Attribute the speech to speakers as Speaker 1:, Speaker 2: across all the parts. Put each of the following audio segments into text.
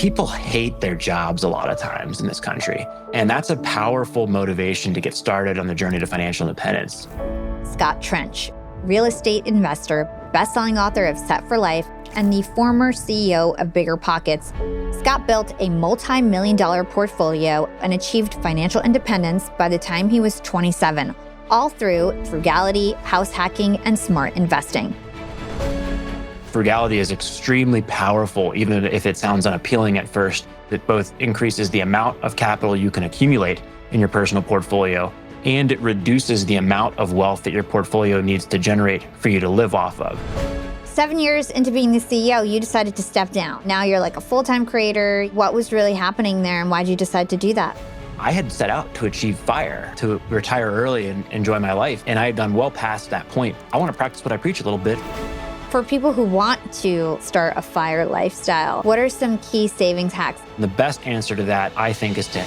Speaker 1: People hate their jobs a lot of times in this country, and that's a powerful motivation to get started on the journey to financial independence.
Speaker 2: Scott Trench, real estate investor, best-selling author of Set for Life, and the former CEO of BiggerPockets, Scott built a multi-million-dollar portfolio and achieved financial independence by the time he was 27, all through frugality, house hacking, and smart investing.
Speaker 1: Frugality is extremely powerful, even if it sounds unappealing at first. It both increases the amount of capital you can accumulate in your personal portfolio, and it reduces the amount of wealth that your portfolio needs to generate for you to live off of.
Speaker 2: 7 years into being the CEO, you decided to step down. Now you're like a full-time creator. What was really happening there, and why did you decide to do that?
Speaker 1: I had set out to achieve FIRE, to retire early and enjoy my life, and I had done well past that point. I want to practice what I preach a little bit.
Speaker 2: For people who want to start a FIRE lifestyle, what are some key savings hacks?
Speaker 1: The best answer to that, I think, is to...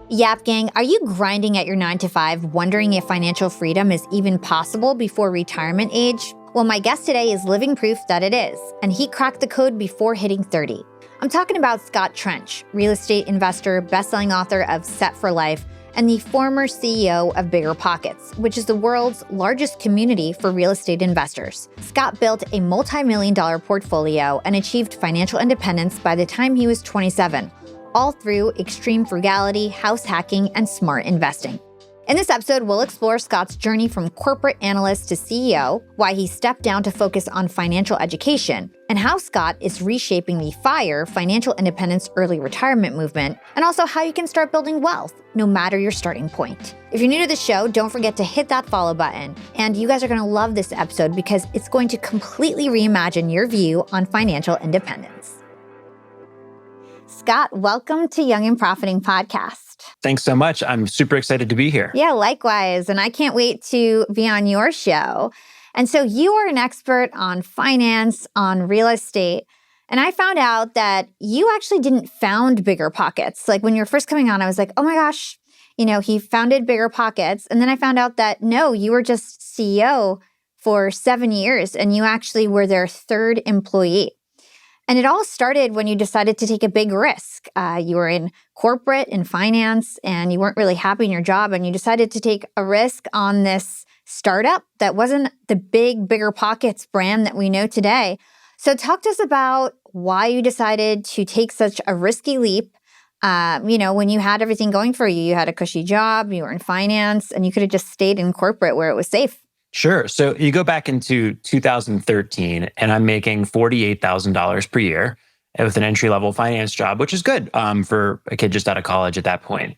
Speaker 2: Yap Gang, are you grinding at your 9-to-5, wondering if financial freedom is even possible before retirement age? Well, my guest today is living proof that it is, and he cracked the code before hitting 30. I'm talking about Scott Trench, real estate investor, best-selling author of Set for Life, and the former CEO of BiggerPockets, which is the world's largest community for real estate investors. Scott built a multi-million-dollar portfolio and achieved financial independence by the time he was 27, all through extreme frugality, house hacking, and smart investing. In this episode, we'll explore Scott's journey from corporate analyst to CEO, why he stepped down to focus on financial education, and how Scott is reshaping the FIRE, financial independence early retirement movement, and also how you can start building wealth, no matter your starting point. If you're new to the show, don't forget to hit that follow button. And you guys are gonna love this episode because it's going to completely reimagine your view on financial independence. Scott, welcome to Young and Profiting Podcast.
Speaker 1: Thanks so much. I'm super excited to be here.
Speaker 2: Yeah, likewise. And I can't wait to be on your show. And so you are an expert on finance, on real estate. And I found out that you actually didn't found BiggerPockets. Like when you were first coming on, I was like, oh my gosh, he founded BiggerPockets. And then I found out that no, you were just CEO for 7 years and you actually were their third employee. And it all started when you decided to take a big risk. You were in corporate and finance and you weren't really happy in your job and you decided to take a risk on this startup that wasn't the big BiggerPockets brand that we know today. So talk to us about why you decided to take such a risky leap. When you had everything going for you, you had a cushy job, you were in finance, and you could have just stayed in corporate where it was safe.
Speaker 1: Sure. So you go back into 2013, and I'm making $48,000 per year with an entry-level finance job, which is good for a kid just out of college at that point.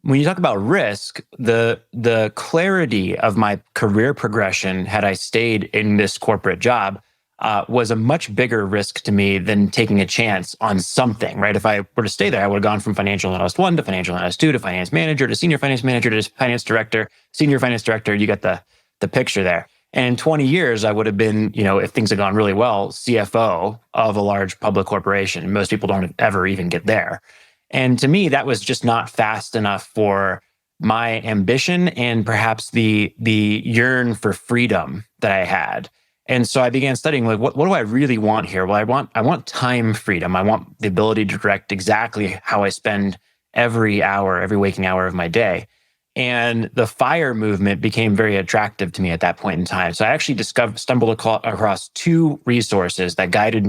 Speaker 1: When you talk about risk, the clarity of my career progression, had I stayed in this corporate job, was a much bigger risk to me than taking a chance on something, right? If I were to stay there, I would have gone from financial analyst 1 to financial analyst 2 to finance manager to senior finance manager to finance director, senior finance director. You get the picture there. And in 20 years, I would have been, if things had gone really well, CFO of a large public corporation. Most people don't ever even get there. And to me, that was just not fast enough for my ambition and perhaps the yearn for freedom that I had. And so I began studying, like, what do I really want here? Well, I want time freedom. I want the ability to direct exactly how I spend every waking hour of my day. And the FIRE movement became very attractive to me at that point in time. So I actually stumbled across 2 resources that guided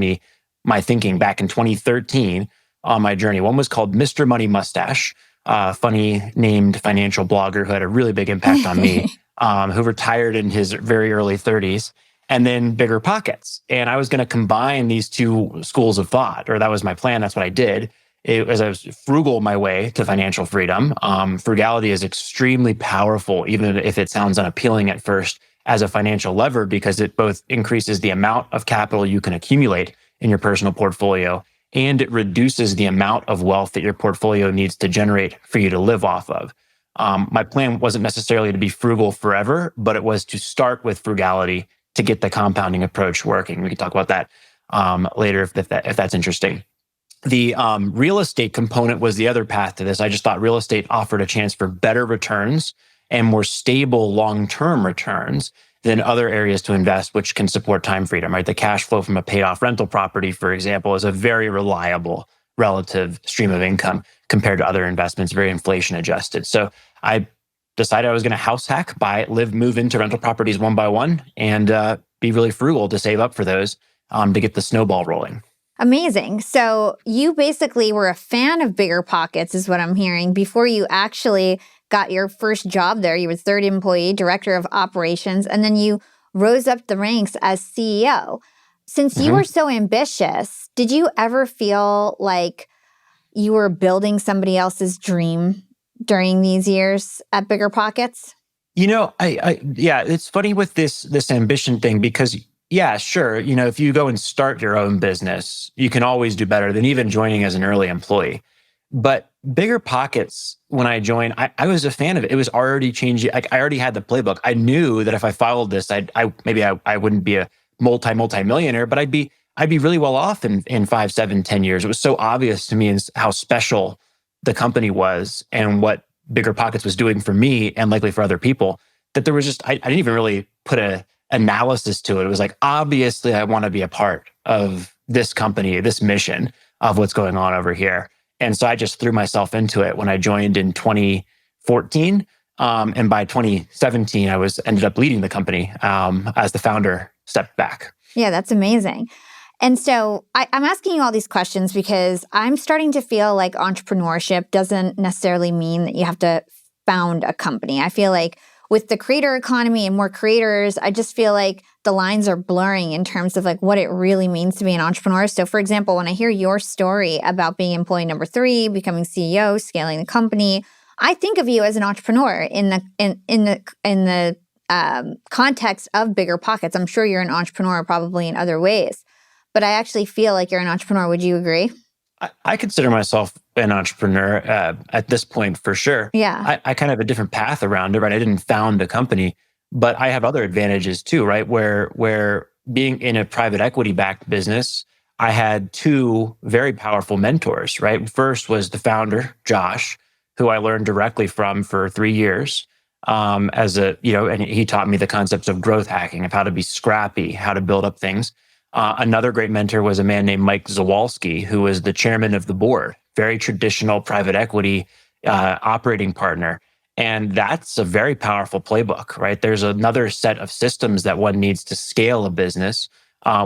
Speaker 1: my thinking back in 2013 on my journey. One was called Mr. Money Mustache, a funny named financial blogger who had a really big impact on me, who retired in his very early 30s, and then BiggerPockets. And I was going to combine these 2 schools of thought, or that was my plan. That's what I did. As I was frugal my way to financial freedom. Frugality is extremely powerful, even if it sounds unappealing at first, as a financial lever, because it both increases the amount of capital you can accumulate in your personal portfolio, and it reduces the amount of wealth that your portfolio needs to generate for you to live off of. My plan wasn't necessarily to be frugal forever, but it was to start with frugality to get the compounding approach working. We can talk about that later if that's interesting. The real estate component was the other path to this. I just thought real estate offered a chance for better returns and more stable long-term returns then other areas to invest, which can support time freedom, right? The cash flow from a paid off rental property, for example, is a very reliable relative stream of income compared to other investments, very inflation adjusted. So I decided I was going to house hack, move into rental properties one by one, and be really frugal to save up for those to get the snowball rolling.
Speaker 2: Amazing. So you basically were a fan of BiggerPockets, is what I'm hearing, before you actually got your first job there. You were third employee, director of operations, and then you rose up the ranks as CEO. Since you were so ambitious, did you ever feel like you were building somebody else's dream during these years at BiggerPockets?
Speaker 1: Yeah, it's funny with this ambition thing because yeah, sure. If you go and start your own business, you can always do better than even joining as an early employee. But BiggerPockets, when I joined, I was a fan of it. It was already changing. Like I already had the playbook. I knew that if I followed this, I wouldn't be a multi-millionaire, but I'd be really well off in 5, 7, 10 years. It was so obvious to me how special the company was and what BiggerPockets was doing for me and likely for other people that there was just I didn't even really put a analysis to it. It was like, obviously, I want to be a part of this company, this mission of what's going on over here. And so I just threw myself into it when I joined in 2014. And by 2017, I ended up leading the company as the founder stepped back.
Speaker 2: Yeah, that's amazing. And so I'm asking you all these questions because I'm starting to feel like entrepreneurship doesn't necessarily mean that you have to found a company. I feel like with the creator economy and more creators, I just feel like the lines are blurring in terms of like what it really means to be an entrepreneur. So for example, when I hear your story about being employee number 3, becoming CEO, scaling the company, I think of you as an entrepreneur in the context of BiggerPockets. I'm sure you're an entrepreneur probably in other ways, but I actually feel like you're an entrepreneur. Would you agree?
Speaker 1: I consider myself an entrepreneur at this point for sure.
Speaker 2: Yeah.
Speaker 1: I kind of have a different path around it, right? I didn't found a company, but I have other advantages too, right? Where being in a private equity backed business, I had 2 very powerful mentors, right? First was the founder, Josh, who I learned directly from for 3 years. And he taught me the concepts of growth hacking, of how to be scrappy, how to build up things. Another great mentor was a man named Mike Zawalski, who was the chairman of the board, very traditional private equity operating partner. And that's a very powerful playbook, right? There's another set of systems that one needs to scale a business,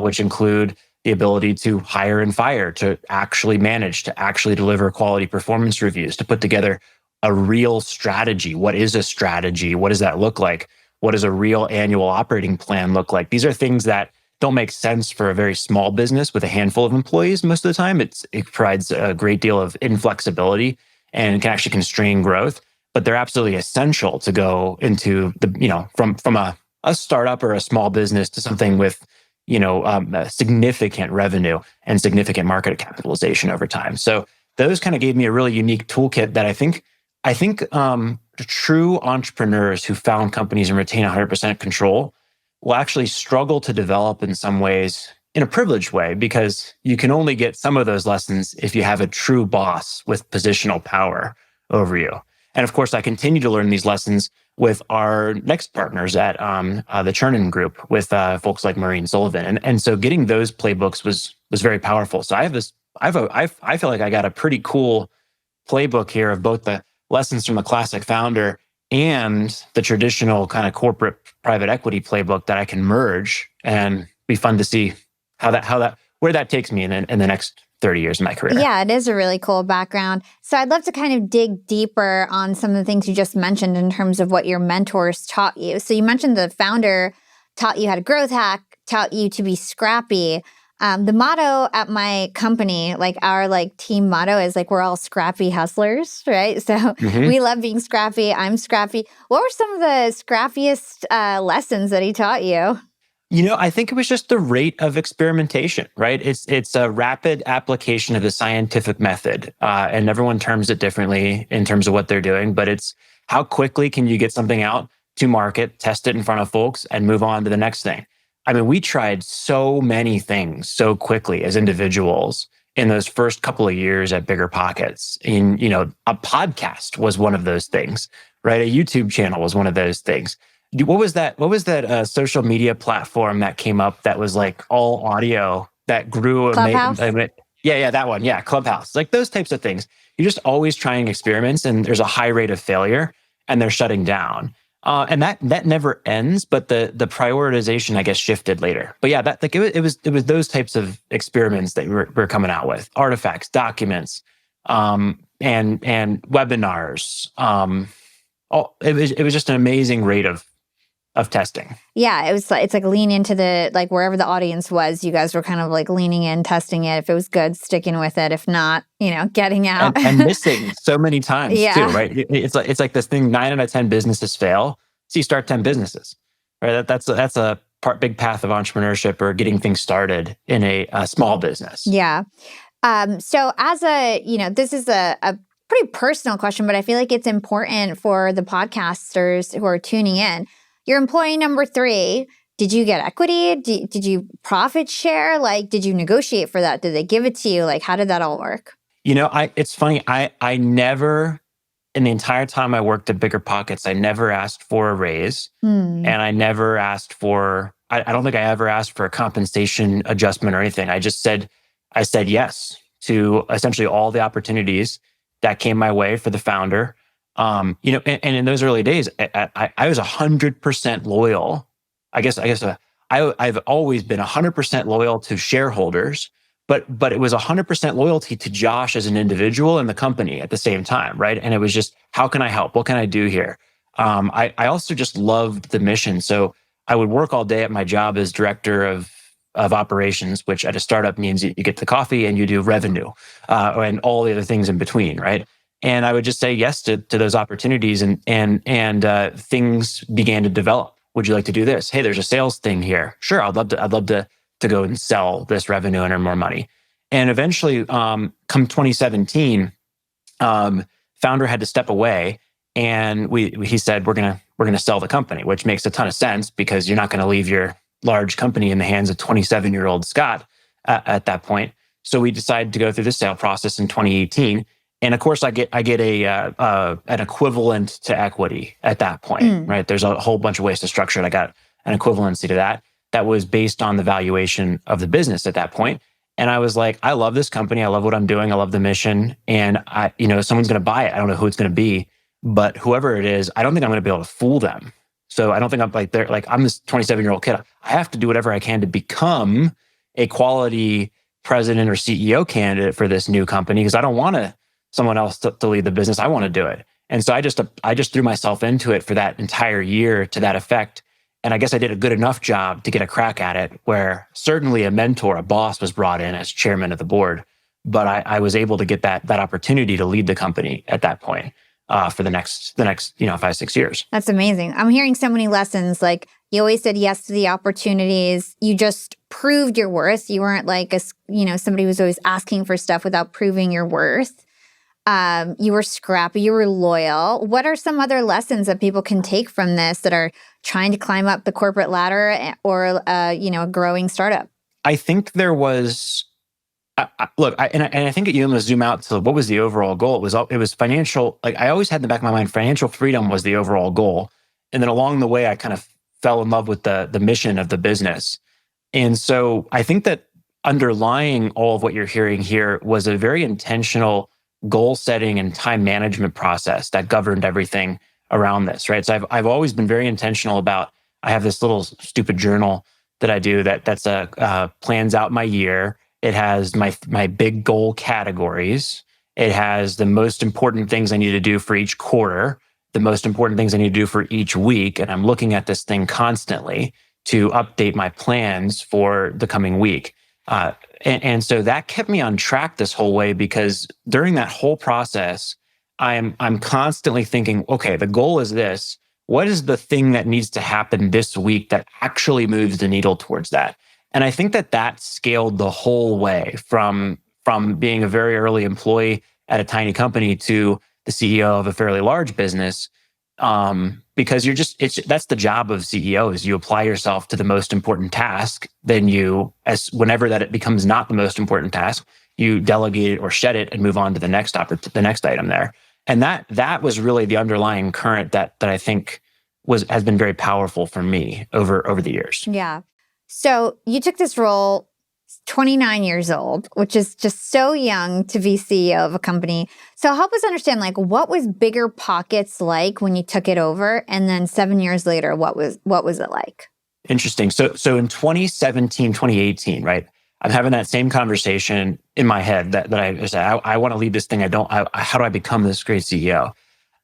Speaker 1: which include the ability to hire and fire, to actually manage, to actually deliver quality performance reviews, to put together a real strategy. What is a strategy? What does that look like? What does a real annual operating plan look like? These are things that don't make sense for a very small business with a handful of employees most of the time. It provides a great deal of inflexibility and can actually constrain growth, but they're absolutely essential to go into from a startup or a small business to something with significant revenue and significant market capitalization over time. So those kind of gave me a really unique toolkit that I think true entrepreneurs who found companies and retain 100% control will actually struggle to develop in some ways in a privileged way, because you can only get some of those lessons if you have a true boss with positional power over you. And of course, I continue to learn these lessons with our next partners at the Chernin Group with folks like Maureen Sullivan. And so getting those playbooks was very powerful. So I feel like I got a pretty cool playbook here of both the lessons from a classic founder and the traditional kind of corporate private equity playbook that I can merge, and be fun to see where that takes me in the next 30 years of my career.
Speaker 2: Yeah, it is a really cool background. So I'd love to kind of dig deeper on some of the things you just mentioned in terms of what your mentors taught you. So you mentioned the founder taught you how to growth hack, taught you to be scrappy. The motto at my company, like our team motto is we're all scrappy hustlers, right? So we love being scrappy. I'm scrappy. What were some of the scrappiest lessons that he taught you?
Speaker 1: I think it was just the rate of experimentation, right? It's a rapid application of the scientific method, and everyone terms it differently in terms of what they're doing. But it's how quickly can you get something out to market, test it in front of folks, and move on to the next thing. I mean, we tried so many things so quickly as individuals in those first couple of years at BiggerPockets. A podcast was one of those things, right? A YouTube channel was one of those things. What was that? What was that social media platform that came up that was like all audio that grew?
Speaker 2: Clubhouse?
Speaker 1: Yeah, that one. Yeah, Clubhouse. Like those types of things. You're just always trying experiments, and there's a high rate of failure, and they're shutting down. And that never ends. But the prioritization, I guess, shifted later. But yeah, that like it was those types of experiments that we're coming out with: artifacts, documents, and webinars. It was just an amazing rate of testing.
Speaker 2: Yeah, it's like lean into the, like wherever the audience was, you guys were kind of like leaning in, testing it. If it was good, sticking with it. If not, getting out.
Speaker 1: And missing so many times
Speaker 2: Yeah.
Speaker 1: too, right? It's like this thing, 9 out of 10 businesses fail. So you start 10 businesses, right? That's a big path of entrepreneurship, or getting things started in a small business.
Speaker 2: Yeah. So this is a pretty personal question, but I feel like it's important for the podcasters who are tuning in. You're employee number 3. Did you get equity? Did you profit share? Like, did you negotiate for that? Did they give it to you? Like, how did that all work?
Speaker 1: It's funny. I never, in the entire time I worked at BiggerPockets, I never asked for a raise, and I never asked for. I don't think I ever asked for a compensation adjustment or anything. I said yes to essentially all the opportunities that came my way for the founder. And in those early days, I was 100% loyal. I've always been 100% loyal to shareholders, but it was 100% loyalty to Josh as an individual and the company at the same time, right? And it was just, how can I help? What can I do here? I also just loved the mission. So I would work all day at my job as director of operations, which at a startup means you get the coffee and you do revenue, and all the other things in between, right? And I would just say yes to those opportunities, and things began to develop. Would you like to do this? Hey, there's a sales thing here. Sure, I'd love to go and sell this revenue and earn more money. And eventually, come 2017, founder had to step away, and he said we're gonna sell the company, which makes a ton of sense because you're not going to leave your large company in the hands of 27-year-old Scott at that point. So we decided to go through the sale process in 2018. And of course, I get an equivalent to equity at that point, right? There's a whole bunch of ways to structure it. I got an equivalency to that was based on the valuation of the business at that point. And I was like, I love this company. I love what I'm doing. I love the mission. And someone's going to buy it. I don't know who it's going to be, but whoever it is, I don't think I'm going to be able to fool them. So I don't think I'm I'm this 27-year-old kid. I have to do whatever I can to become a quality president or CEO candidate for this new company, because I don't want someone else to lead the business. I want to do it. And so I just threw myself into it for that entire year to that effect. And I guess I did a good enough job to get a crack at it, where certainly a mentor, a boss, was brought in as chairman of the board. But I was able to get that opportunity to lead the company at that point for the next 5-6 years.
Speaker 2: That's amazing. I'm hearing so many lessons. Like, you always said yes to the opportunities. You just proved your worth. You weren't like somebody who's always asking for stuff without proving your worth. You were scrappy, you were loyal. What are some other lessons that people can take from this that are trying to climb up the corporate ladder or a growing startup?
Speaker 1: I think there was, I think you must zoom out to what was the overall goal. It was financial. Like, I always had in the back of my mind, financial freedom was the overall goal. And then along the way, I kind of fell in love with the mission of the business. And so I think that underlying all of what you're hearing here was a very intentional goal setting and time management process that governed everything around this, right? So I've always been very intentional about, I have this little stupid journal that I do that's plans out my year. It has my big goal categories. It has the most important things I need to do for each quarter, the most important things I need to do for each week. And I'm looking at this thing constantly to update my plans for the coming week. And so that kept me on track this whole way, because during that whole process, I'm constantly thinking, okay, the goal is this. What is the thing that needs to happen this week that actually moves the needle towards that? And I think that scaled the whole way from being a very early employee at a tiny company to the CEO of a fairly large business. Because that's the job of CEOs. You apply yourself to the most important task. Then whenever that it becomes not the most important task, you delegate it or shed it and move on to the next item there. And that was really the underlying current that I think has been very powerful for me over the years.
Speaker 2: Yeah. So you took this role 29 years old, which is just so young to be CEO of a company. So help us understand, like, what was BiggerPockets like when you took it over? And then 7 years later, what was it like?
Speaker 1: Interesting. So in 2017, 2018, right? I'm having that same conversation in my head that I said, I want to lead this thing. How do I become this great CEO?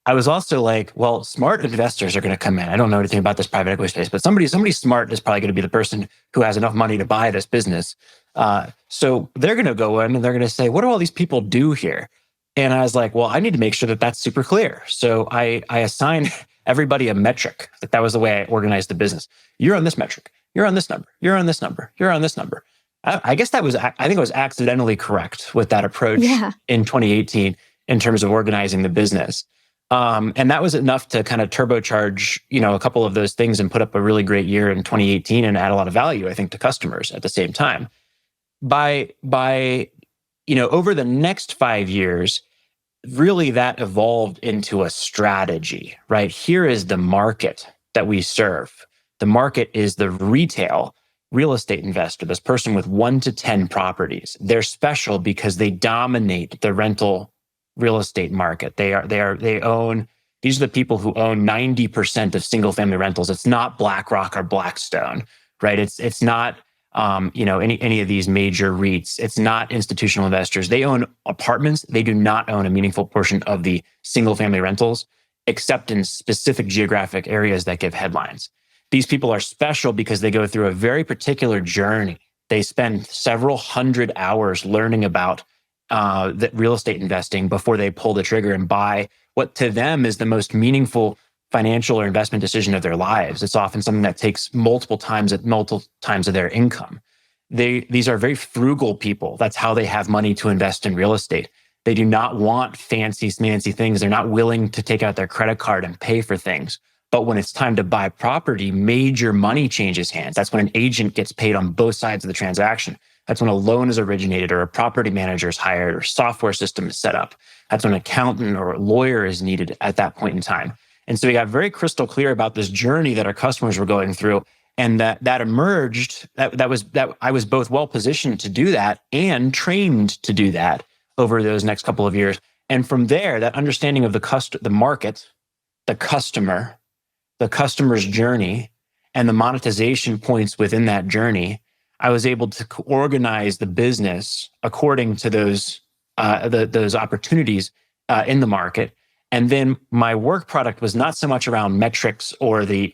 Speaker 1: I was also like, well, smart investors are going to come in. I don't know anything about this private equity space, but somebody smart is probably going to be the person who has enough money to buy this business. So they're going to go in and they're going to say, what do all these people do here? And I was like, well, I need to make sure that that's super clear. So I assigned everybody a metric. That was the way I organized the business. You're on this metric. You're on this number. You're on this number. You're on this number. I guess I think I was accidentally correct with that approach in 2018 in terms of organizing the business. And that was enough to kind of turbocharge, a couple of those things and put up a really great year in 2018 and add a lot of value, I think, to customers at the same time. By over the next 5 years, really that evolved into a strategy, right? Here is the market that we serve. The market is the retail real estate investor, this person with 1 to 10 properties. They're special because they dominate the rental real estate market. These are the people who own 90% of single family rentals. It's not BlackRock or Blackstone, right? It's not any of these major REITs. It's not institutional investors. They own apartments. They do not own a meaningful portion of the single family rentals, except in specific geographic areas that give headlines. These people are special because they go through a very particular journey. They spend several hundred hours learning about the real estate investing before they pull the trigger and buy what to them is the most meaningful financial or investment decision of their lives. It's often something that takes multiple times of their income. These are very frugal people. That's how they have money to invest in real estate. They do not want fancy things. They're not willing to take out their credit card and pay for things. But when it's time to buy property, major money changes hands. That's when an agent gets paid on both sides of the transaction. That's when a loan is originated or a property manager is hired or software system is set up. That's when an accountant or a lawyer is needed at that point in time. And so we got very crystal clear about this journey that our customers were going through, and that emerged. That I was both well positioned to do that and trained to do that over those next couple of years. And from there, that understanding of the market, the customer, the customer's journey, and the monetization points within that journey, I was able to organize the business according to those opportunities in the market. And then my work product was not so much around metrics or the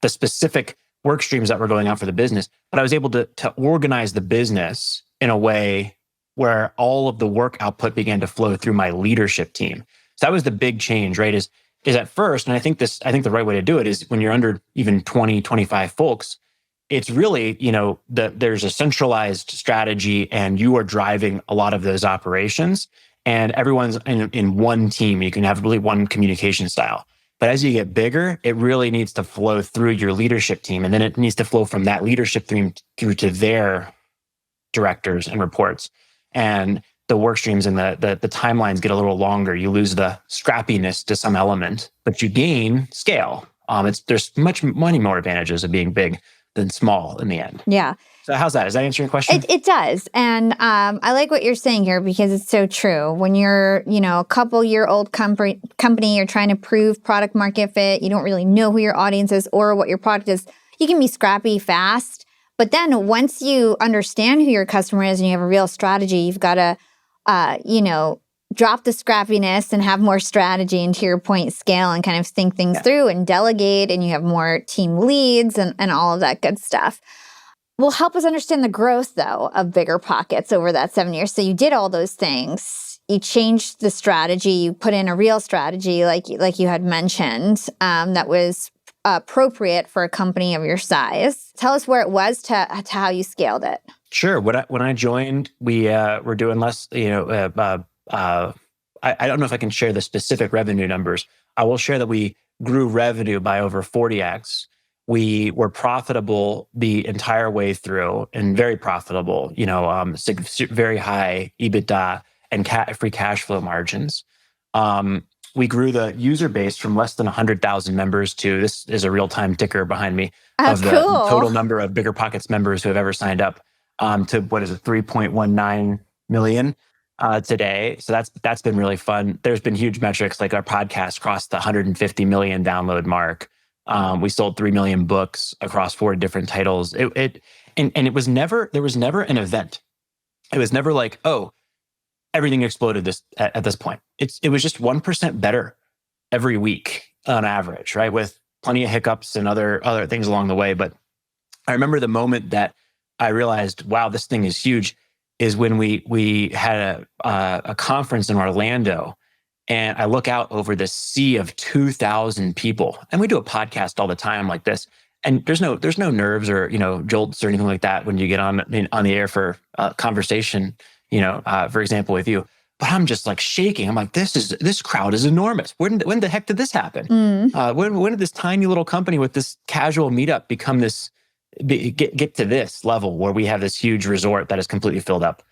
Speaker 1: specific work streams that were going on for the business, but I was able to organize the business in a way where all of the work output began to flow through my leadership team. So that was the big change, right? Is at first, and I think the right way to do it is when you're under even 20, 25 folks, it's really, there's a centralized strategy and you are driving a lot of those operations and everyone's in one team. You can have really one communication style. But as you get bigger, it really needs to flow through your leadership team. And then it needs to flow from that leadership team through to their directors and reports. And the work streams and the timelines get a little longer. You lose the scrappiness to some element, but you gain scale. There's many more advantages of being big than small in the end.
Speaker 2: Yeah.
Speaker 1: So how's that? Does that answer your question?
Speaker 2: It does. And I like what you're saying here because it's so true. When you're, a couple-year-old company, you're trying to prove product market fit, you don't really know who your audience is or what your product is, you can be scrappy fast. But then once you understand who your customer is and you have a real strategy, you've got to drop the scrappiness and have more strategy, and to your point, scale and kind of think things through and delegate, and you have more team leads and all of that good stuff. Well, help us understand the growth, though, of BiggerPockets over that 7 years. So you did all those things. You changed the strategy. You put in a real strategy, like you had mentioned, that was appropriate for a company of your size. Tell us where it was to how you scaled it.
Speaker 1: Sure. When I joined, we were doing less. I don't know if I can share the specific revenue numbers. I will share that we grew revenue by over 40x. We were profitable the entire way through, and very profitable. Very high EBITDA and free cash flow margins. we grew the user base from less than 100,000 members to, this is a real-time ticker behind me,
Speaker 2: Oh,
Speaker 1: of the total number of BiggerPockets members who have ever signed up, to what is it, 3.19 million today. So that's been really fun. There's been huge metrics, like our podcast crossed the 150 million download mark. We sold 3 million books across 4 different titles. And it was never, there was never an event. It was never like, oh, everything exploded at this point. It was just 1% better every week on average, right? With plenty of hiccups and other things along the way. But I remember the moment that I realized, wow, this thing is huge, is when we had a conference in Orlando, and I look out over this sea of 2,000 people, and we do a podcast all the time like this. And there's no nerves or jolts or anything like that when you get on the air for a conversation, for example, with you. But I'm just like shaking. I'm like, this crowd is enormous. When the heck did this happen? When did this tiny little company with this casual meetup become this? Get to this level where we have this huge resort that is completely filled up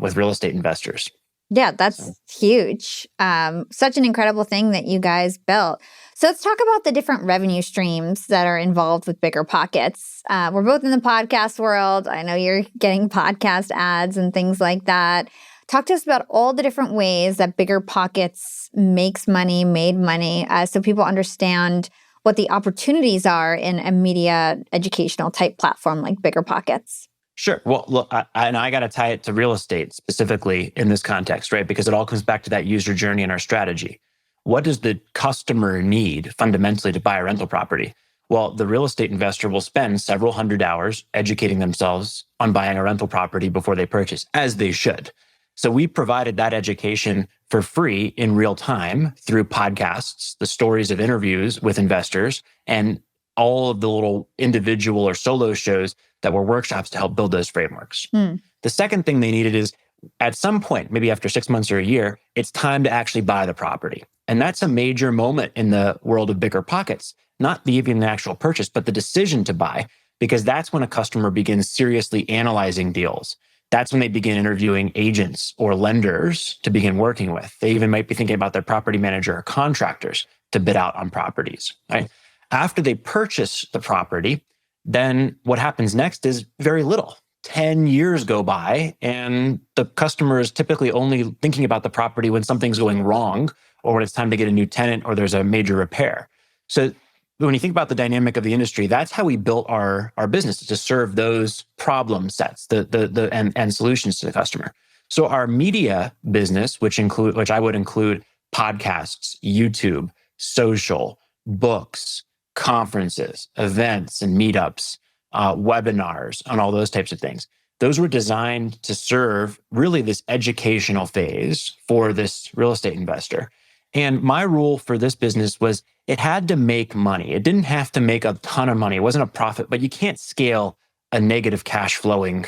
Speaker 1: with real estate investors.
Speaker 2: Yeah, that's huge. Such an incredible thing that you guys built. So let's talk about the different revenue streams that are involved with BiggerPockets. We're both in the podcast world. I know you're getting podcast ads and things like that. Talk to us about all the different ways that BiggerPockets made money, so people understand what the opportunities are in a media educational type platform like BiggerPockets.
Speaker 1: Sure. Well, look, I got to tie it to real estate specifically in this context, right? Because it all comes back to that user journey and our strategy. What does the customer need fundamentally to buy a rental property? Well, the real estate investor will spend several hundred hours educating themselves on buying a rental property before they purchase, as they should. So we provided that education for free in real time through podcasts, the stories of interviews with investors, and all of the little individual or solo shows that were workshops to help build those frameworks. The second thing they needed is, at some point, maybe after 6 months or a year, it's time to actually buy the property. And that's a major moment in the world of BiggerPockets, not even the actual purchase, but the decision to buy, because that's when a customer begins seriously analyzing deals. That's when they begin interviewing agents or lenders to begin working with. They even might be thinking about their property manager or contractors to bid out on properties, right? After they purchase the property, then what happens next is very little. 10 years go by, and the customer is typically only thinking about the property when something's going wrong, or when it's time to get a new tenant, or there's a major repair. So when you think about the dynamic of the industry, that's how we built our business, to serve those problem sets, and solutions to the customer. So our media business, which I would include podcasts, YouTube, social, books, conferences, events and meetups, webinars, and all those types of things. Those were designed to serve really this educational phase for this real estate investor. And my rule for this business was it had to make money. It didn't have to make a ton of money. It wasn't a profit, but you can't scale a negative cash flowing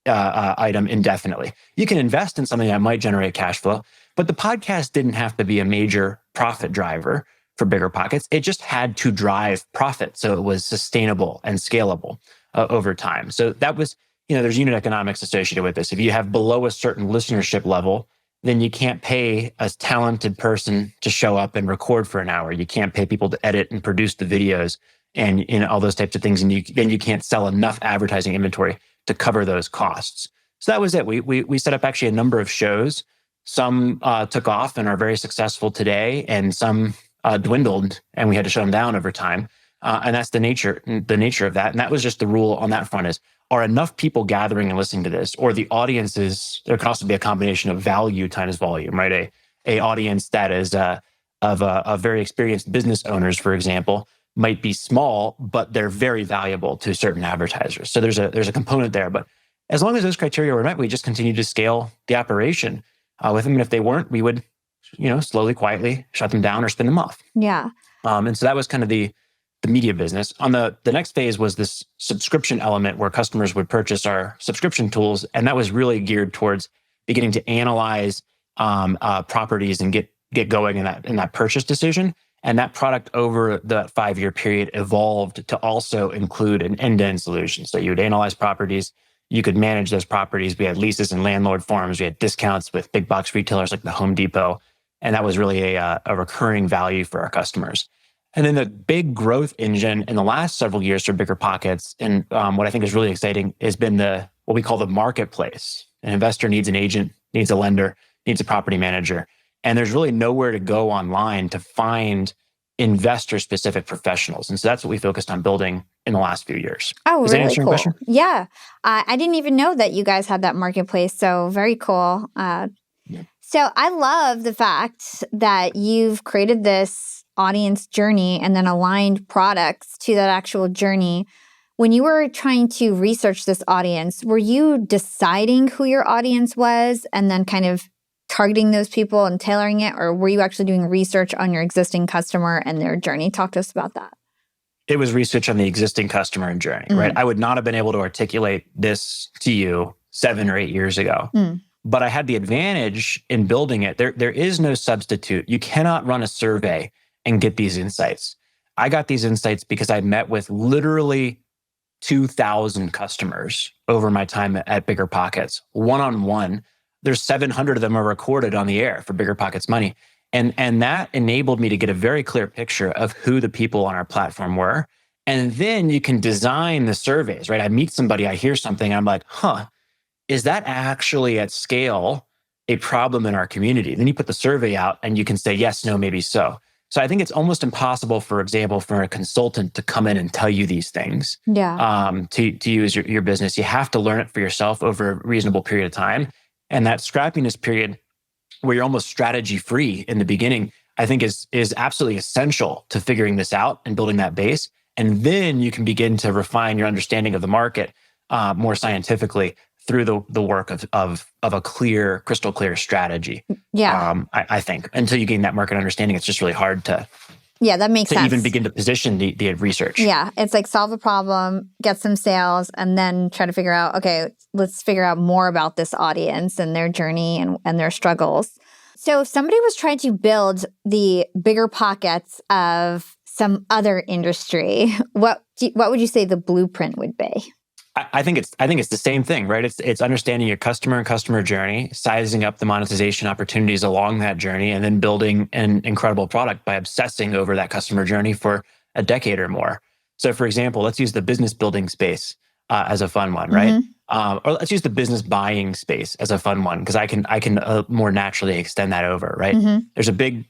Speaker 1: item indefinitely. You can invest in something that might generate cash flow, but the podcast didn't have to be a major profit driver for BiggerPockets. It just had to drive profit, so it was sustainable and scalable over time. So that was, there's unit economics associated with this. If you have below a certain listenership level, then you can't pay a talented person to show up and record for an hour. You can't pay people to edit and produce the videos and all those types of things. And then you can't sell enough advertising inventory to cover those costs. So that was it. We set up actually a number of shows. Some took off and are very successful today, and some dwindled, and we had to shut them down over time. And that's the nature of that. And that was just the rule on that front is, are enough people gathering and listening to this, or the audiences, there can also be a combination of value times volume, right? A audience that is of very experienced business owners, for example, might be small, but they're very valuable to certain advertisers. So there's a component there. But as long as those criteria were met, we just continued to scale the operation with them. And if they weren't, we would, slowly, quietly shut them down or spin them off.
Speaker 2: Yeah.
Speaker 1: And so that was kind of the media business. On the next phase was this subscription element where customers would purchase our subscription tools. And that was really geared towards beginning to analyze properties and get going in that purchase decision. And that product over the 5-year period evolved to also include an end-to-end solution. So you would analyze properties, you could manage those properties. We had leases and landlord forms. We had discounts with big box retailers like the Home Depot. And that was really a recurring value for our customers. And then the big growth engine in the last several years for BiggerPockets, and what I think is really exciting, has been what we call the marketplace. An investor needs an agent, needs a lender, needs a property manager. And there's really nowhere to go online to find investor-specific professionals. And so that's what we focused on building in the last few years.
Speaker 2: Oh,
Speaker 1: Does that
Speaker 2: really
Speaker 1: answer your
Speaker 2: cool.
Speaker 1: question?
Speaker 2: Yeah. I didn't even know that you guys had that marketplace. So very cool. So I love the fact that you've created this audience journey and then aligned products to that actual journey. When you were trying to research this audience, were you deciding who your audience was and then kind of targeting those people and tailoring it? Or were you actually doing research on your existing customer and their journey? Talk to us about that.
Speaker 1: It was research on the existing customer and journey, right? I would not have been able to articulate this to you 7 or 8 years ago. But I had the advantage in building it. There is no substitute. You cannot run a survey and get these insights. I got these insights because I met with literally 2,000 customers over my time at BiggerPockets, one-on-one. There's 700 of them are recorded on the air for BiggerPockets Money. And that enabled me to get a very clear picture of who the people on our platform were. And then you can design the surveys, right? I meet somebody, I hear something, I'm like, is that actually at scale a problem in our community? Then you put the survey out and you can say yes, no, maybe so. So I think it's almost impossible, for example, for a consultant to come in and tell you these things. To use your business. You have to learn it for yourself over a reasonable period of time. And that scrappiness period where you're almost strategy free in the beginning, I think is absolutely essential to figuring this out and building that base. And then you can begin to refine your understanding of the market more scientifically through the work of a clear, crystal clear strategy. I think until you gain that market understanding, it's just really hard to
Speaker 2: that makes sense.
Speaker 1: Even begin to position the research.
Speaker 2: Yeah, it's like solve a problem, get some sales, and then try to figure out, okay, let's figure out more about this audience and their journey and their struggles. So if somebody was trying to build the BiggerPockets of some other industry, what would you say the blueprint would be?
Speaker 1: I think it's the same thing, right? It's understanding your customer and customer journey, sizing up the monetization opportunities along that journey, and then building an incredible product by obsessing over that customer journey for a decade or more. So, for example, let's use the business building space as a fun one, right? Or let's use the business buying space as a fun one, because I can more naturally extend that over, right? There's a big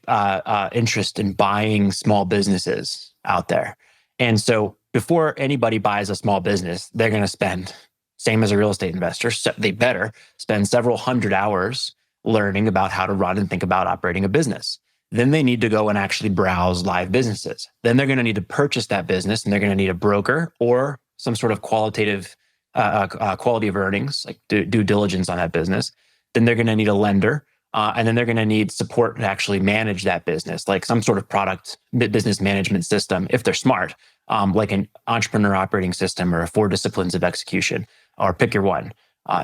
Speaker 1: interest in buying small businesses out there, and so before anybody buys a small business, they're going to spend, same as a real estate investor, so they better spend several hundred hours learning about how to run and think about operating a business. Then they need to go and actually browse live businesses. Then they're going to need to purchase that business, and they're going to need a broker or some sort of qualitative quality of earnings, like due diligence on that business. Then they're going to need a lender. And then they're going to need support to actually manage that business, like some sort of product business management system, if they're smart, like an entrepreneur operating system or 4 disciplines of execution, or pick your one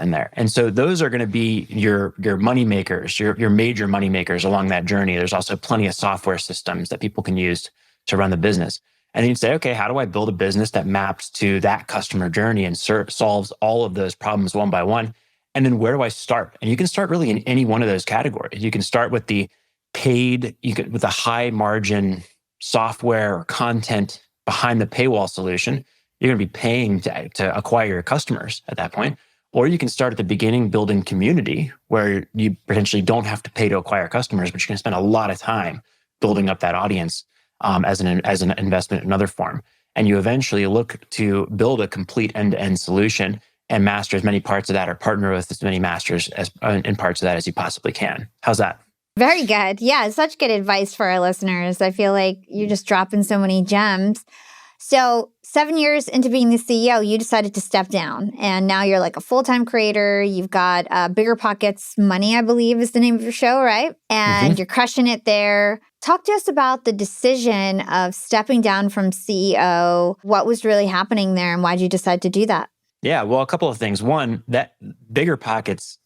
Speaker 1: in there. And so those are going to be your money makers, your major money makers along that journey. There's also plenty of software systems that people can use to run the business. And then you say, okay, how do I build a business that maps to that customer journey and solves all of those problems one by one? And then where do I start? And you can start really in any one of those categories. You can start with the paid, with a high margin software or content behind the paywall solution. You're going to be paying to acquire your customers at that point. Or you can start at the beginning building community where you potentially don't have to pay to acquire customers, but you're going to spend a lot of time building up that audience as an investment in another form. And you eventually look to build a complete end-to-end solution and master as many parts of that, or partner with as many masters in parts of that as you possibly can. How's that?
Speaker 2: Very good. Yeah, such good advice for our listeners. I feel like you're just dropping so many gems. So 7 years into being the CEO, you decided to step down. And now you're like a full-time creator. You've got BiggerPockets Money, I believe is the name of your show, right? And you're crushing it there. Talk to us about the decision of stepping down from CEO. What was really happening there and why did you decide to do that?
Speaker 1: Yeah, well, a couple of things. One, that BiggerPockets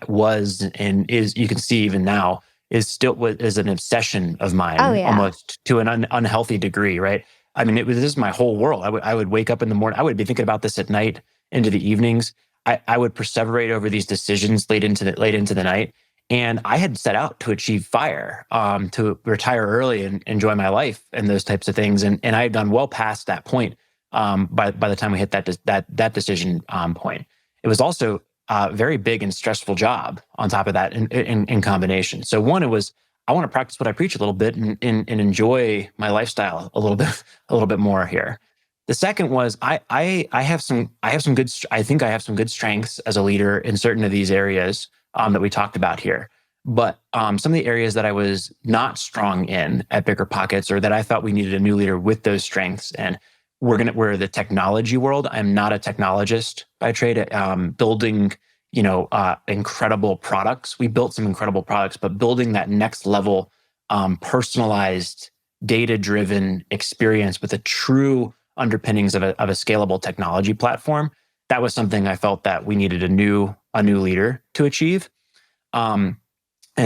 Speaker 1: was and is, you can see even now, is an obsession of mine, almost to an unhealthy degree, right? I mean, this is my whole world. I would wake up in the morning. I would be thinking about this at night into the evenings. I would perseverate over these decisions late into the night. And I had set out to achieve FIRE, to retire early and enjoy my life and those types of things. And I had gone well past that point by the time we hit that decision point. It was also a very big and stressful job on top of that in combination. So one, it was, I want to practice what I preach a little bit and enjoy my lifestyle a little bit more here. The second was I have some good, I think I have some good strengths as a leader in certain of these areas that we talked about here. But some of the areas that I was not strong in at BiggerPockets, or that I thought we needed a new leader with those strengths, and we're the technology world. I'm not a technologist by trade. Building, incredible products. We built some incredible products, but building that next level, personalized, data-driven experience with a true underpinnings of a scalable technology platform. That was something I felt that we needed a new leader to achieve. And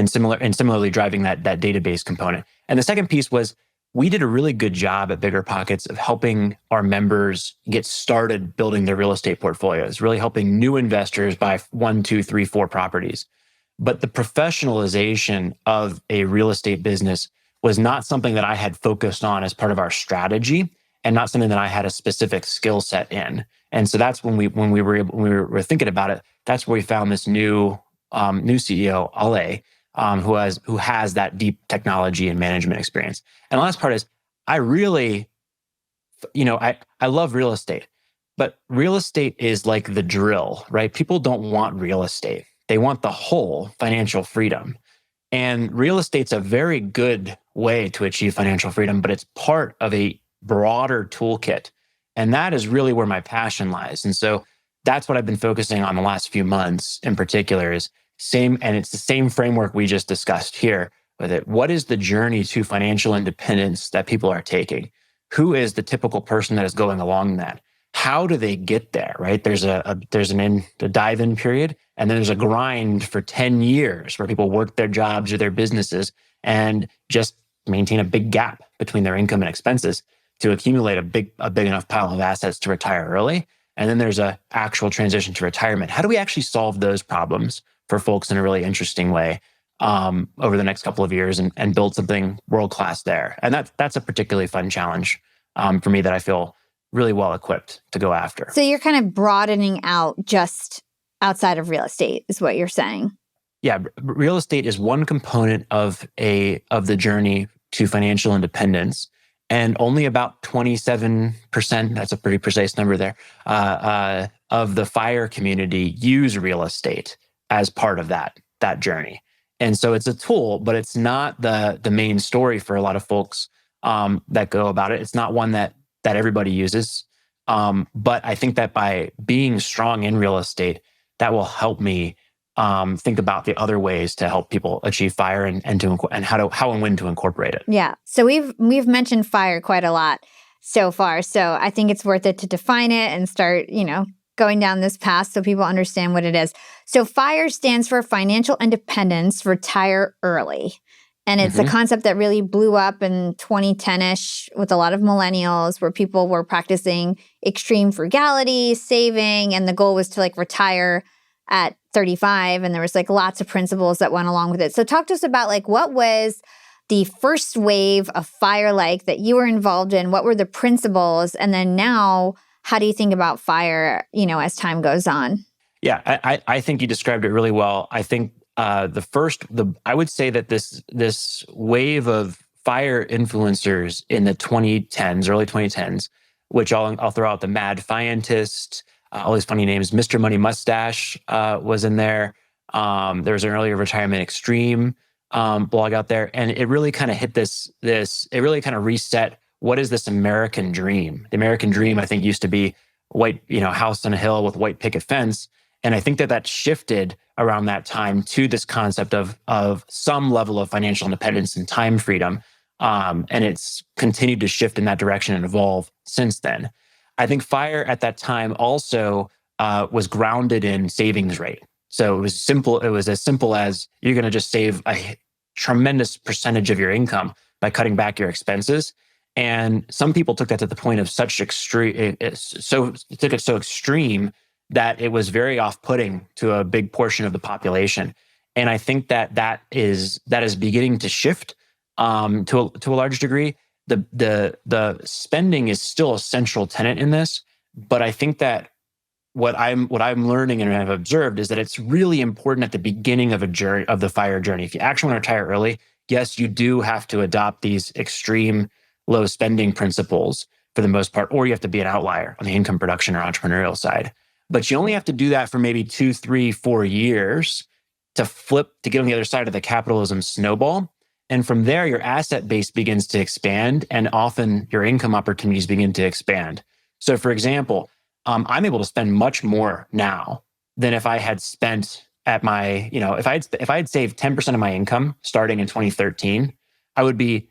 Speaker 1: similarly driving that database component. And the second piece was, we did a really good job at BiggerPockets of helping our members get started building their real estate portfolios, really helping new investors buy 1, 2, 3, 4 properties. But the professionalization of a real estate business was not something that I had focused on as part of our strategy, and not something that I had a specific skill set in. And so that's when we were thinking about it. That's where we found this new CEO, Ale, who has that deep technology and management experience. And the last part is, I really, I love real estate, but real estate is like the drill, right? People don't want real estate. They want the whole financial freedom. And real estate's a very good way to achieve financial freedom, but it's part of a broader toolkit. And that is really where my passion lies. And so that's what I've been focusing on the last few months in particular, is and it's the same framework we just discussed here with it. What is the journey to financial independence that people are taking? Who is the typical person that is going along that? How do they get there, right? There's a dive-in period, and then there's a grind for 10 years where people work their jobs or their businesses and just maintain a big gap between their income and expenses to accumulate a big enough pile of assets to retire early. And then there's a actual transition to retirement. How do we actually solve those problems for folks in a really interesting way over the next couple of years and build something world-class there? And that's a particularly fun challenge for me that I feel really well equipped to go after.
Speaker 2: So you're kind of broadening out just outside of real estate, is what you're saying.
Speaker 1: Yeah, real estate is one component of the journey to financial independence, and only about 27%, that's a pretty precise number there, of the FIRE community use real estate as part of that journey. And so it's a tool, but it's not the main story for a lot of folks that go about it. It's not one that everybody uses. But I think that by being strong in real estate, that will help me think about the other ways to help people achieve FIRE and how and when to incorporate it.
Speaker 2: Yeah. So we've mentioned FIRE quite a lot so far. So I think it's worth it to define it and start, going down this path so people understand what it is. So FIRE stands for Financial Independence, Retire Early. And it's a concept that really blew up in 2010-ish with a lot of millennials, where people were practicing extreme frugality, saving, and the goal was to retire at 35. And there was lots of principles that went along with it. So talk to us about what was the first wave of FIRE that you were involved in? What were the principles? And then now, how do you think about FIRE, as time goes on?
Speaker 1: Yeah, I think you described it really well. I think I would say that this wave of FIRE influencers in the 2010s, early 2010s, which I'll throw out the Mad Fientist, all these funny names. Mr. Money Mustache was in there. There was an earlier retirement extreme blog out there, and it really kind of hit this. It really kind of reset. What is this American dream? The American dream, I think, used to be white, house on a hill with white picket fence. And I think that shifted around that time to this concept of some level of financial independence and time freedom. And it's continued to shift in that direction and evolve since then. I think FIRE at that time also was grounded in savings rate. So it was simple. It was as simple as, you're going to just save a tremendous percentage of your income by cutting back your expenses. And some people took that to the point of such extreme, it took it so extreme that it was very off-putting to a big portion of the population. And I think that is beginning to shift to a large degree. The spending is still a central tenet in this, but I think that what I'm learning and have observed is that it's really important at the beginning of the FIRE journey. If you actually want to retire early, yes, you do have to adopt these extreme low spending principles for the most part, or you have to be an outlier on the income production or entrepreneurial side. But you only have to do that for maybe 2, 3, 4 years to get on the other side of the capitalism snowball. And from there, your asset base begins to expand, and often your income opportunities begin to expand. So for example, I'm able to spend much more now than if I had spent at my, if I had saved 10% of my income starting in 2013, I would be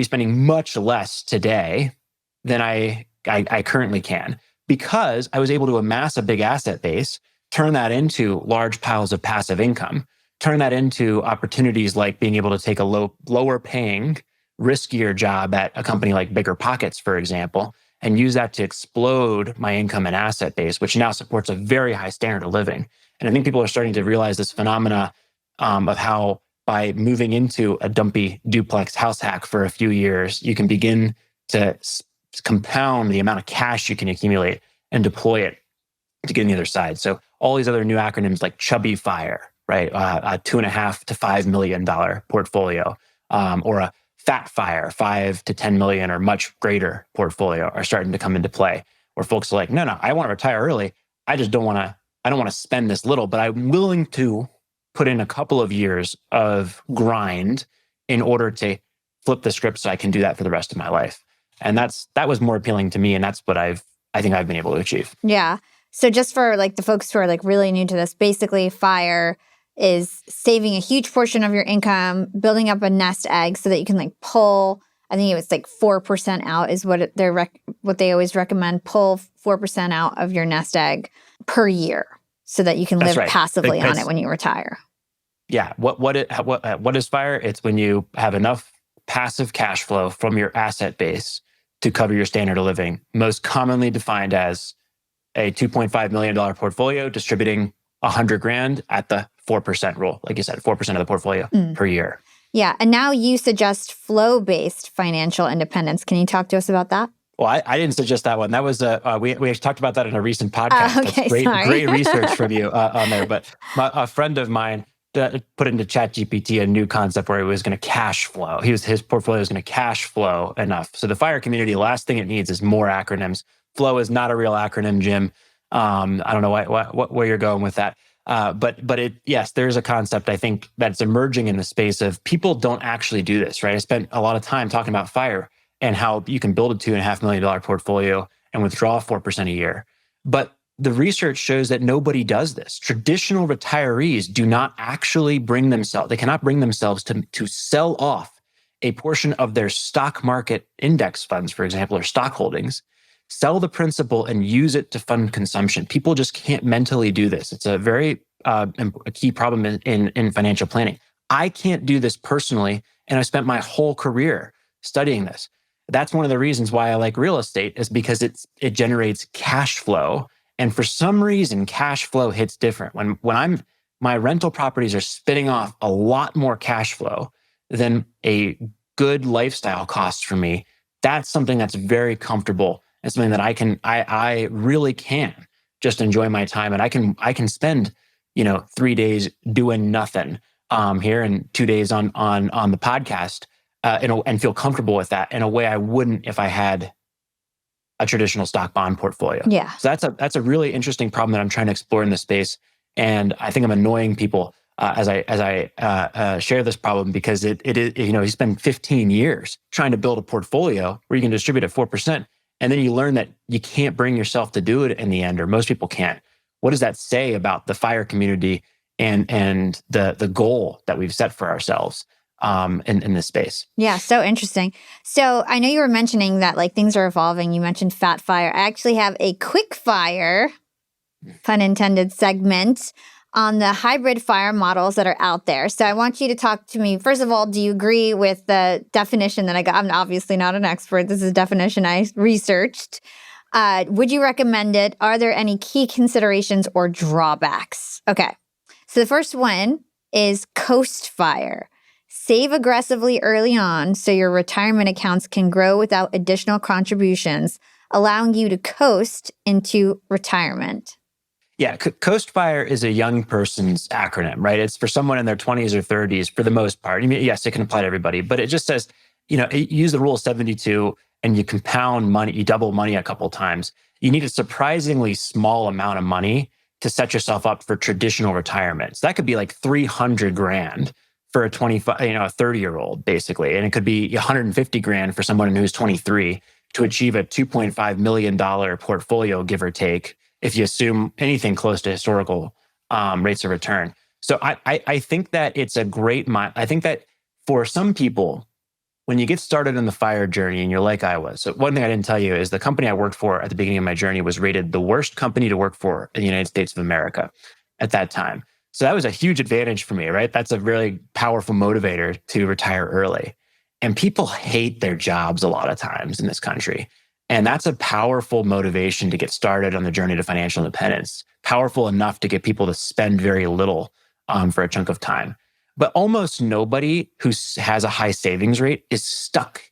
Speaker 1: spending much less today than I currently can, because I was able to amass a big asset base, turn that into large piles of passive income, turn that into opportunities like being able to take a lower paying, riskier job at a company like BiggerPockets, for example, and use that to explode my income and asset base, which now supports a very high standard of living. And I think people are starting to realize this phenomena of how by moving into a dumpy duplex house hack for a few years, you can begin to compound the amount of cash you can accumulate and deploy it to get on the other side. So all these other new acronyms like Chubby FIRE, right? A $2.5 to $5 million portfolio, or a Fat FIRE, 5 to 10 million or much greater portfolio are starting to come into play, where folks are like, no, I want to retire early. I don't want to spend this little, but I'm willing to put in a couple of years of grind in order to flip the script so I can do that for the rest of my life. And that was more appealing to me. And that's what I think I've been able to achieve.
Speaker 2: Yeah. So just for like the folks who are like really new to this, basically FIRE is saving a huge portion of your income, building up a nest egg so that you can like pull, I think it was like 4% out is what they always recommend, pull 4% out of your nest egg per year so that you can live passively on it when you retire.
Speaker 1: Yeah. What is FIRE? It's when you have enough passive cash flow from your asset base to cover your standard of living, most commonly defined as a $2.5 million portfolio distributing $100,000 at the 4% rule. Like you said, 4% of the portfolio per year.
Speaker 2: Yeah. And now you suggest flow-based financial independence. Can you talk to us about that?
Speaker 1: Well, I didn't suggest that one. That was we talked about that in a recent podcast.
Speaker 2: Okay,
Speaker 1: That's great research from you on there. But a friend of mine put into ChatGPT a new concept where he was going to cash flow. His portfolio was going to cash flow enough. So the FIRE community, the last thing it needs is more acronyms. Flow is not a real acronym, Jim. I don't know where you're going with that. But yes, there's a concept I think that's emerging in the space of people don't actually do this, right? I spent a lot of time talking about FIRE and how you can build a $2.5 million portfolio and withdraw 4% a year. But the research shows that nobody does this. Traditional retirees do not actually they cannot bring themselves to sell off a portion of their stock market index funds, for example, or stock holdings, sell the principal and use it to fund consumption. People just can't mentally do this. It's a very a key problem in financial planning. I can't do this personally, and I spent my whole career studying this. That's one of the reasons why I like real estate, is because it generates cash flow. And for some reason, cash flow hits different. When my rental properties are spitting off a lot more cash flow than a good lifestyle costs for me, that's something that's very comfortable and something that I really can just enjoy my time. And I can spend 3 days doing nothing here and 2 days on the podcast and feel comfortable with that in a way I wouldn't if I had a traditional stock bond portfolio.
Speaker 2: Yeah.
Speaker 1: So that's a really interesting problem that I'm trying to explore in this space. And I think I'm annoying people as I share this problem, because it is, you spend 15 years trying to build a portfolio where you can distribute at 4%. And then you learn that you can't bring yourself to do it in the end, or most people can't. What does that say about the FIRE community and the goal that we've set for ourselves in this space?
Speaker 2: Yeah, so interesting. So I know you were mentioning that like things are evolving. You mentioned Fat FIRE. I actually have a quick FIRE, pun intended, segment on the hybrid FIRE models that are out there. So I want you to talk to me. First of all, do you agree with the definition that I got? I'm obviously not an expert. This is a definition I researched. Would you recommend it? Are there any key considerations or drawbacks? Okay. So the first one is coast fire. Save aggressively early on so your retirement accounts can grow without additional contributions, allowing you to coast into retirement.
Speaker 1: Yeah, Coast Fire is a young person's acronym, right? It's for someone in their 20s or 30s for the most part. I mean, yes, it can apply to everybody, but it just says, use the rule of 72 and you compound money, you double money a couple times. You need a surprisingly small amount of money to set yourself up for traditional retirement. So that could be like 300 grand for a 25, a 30-year-old basically. And it could be 150 grand for someone who's 23 to achieve a $2.5 million portfolio, give or take, if you assume anything close to historical rates of return. So I think that it's a great, I think that for some people, when you get started on the FIRE journey and you're like I was, so one thing I didn't tell you is the company I worked for at the beginning of my journey was rated the worst company to work for in the United States of America at that time. So that was a huge advantage for me, right? That's a really powerful motivator to retire early. And people hate their jobs a lot of times in this country. And that's a powerful motivation to get started on the journey to financial independence, powerful enough to get people to spend very little for a chunk of time. But almost nobody who has a high savings rate is stuck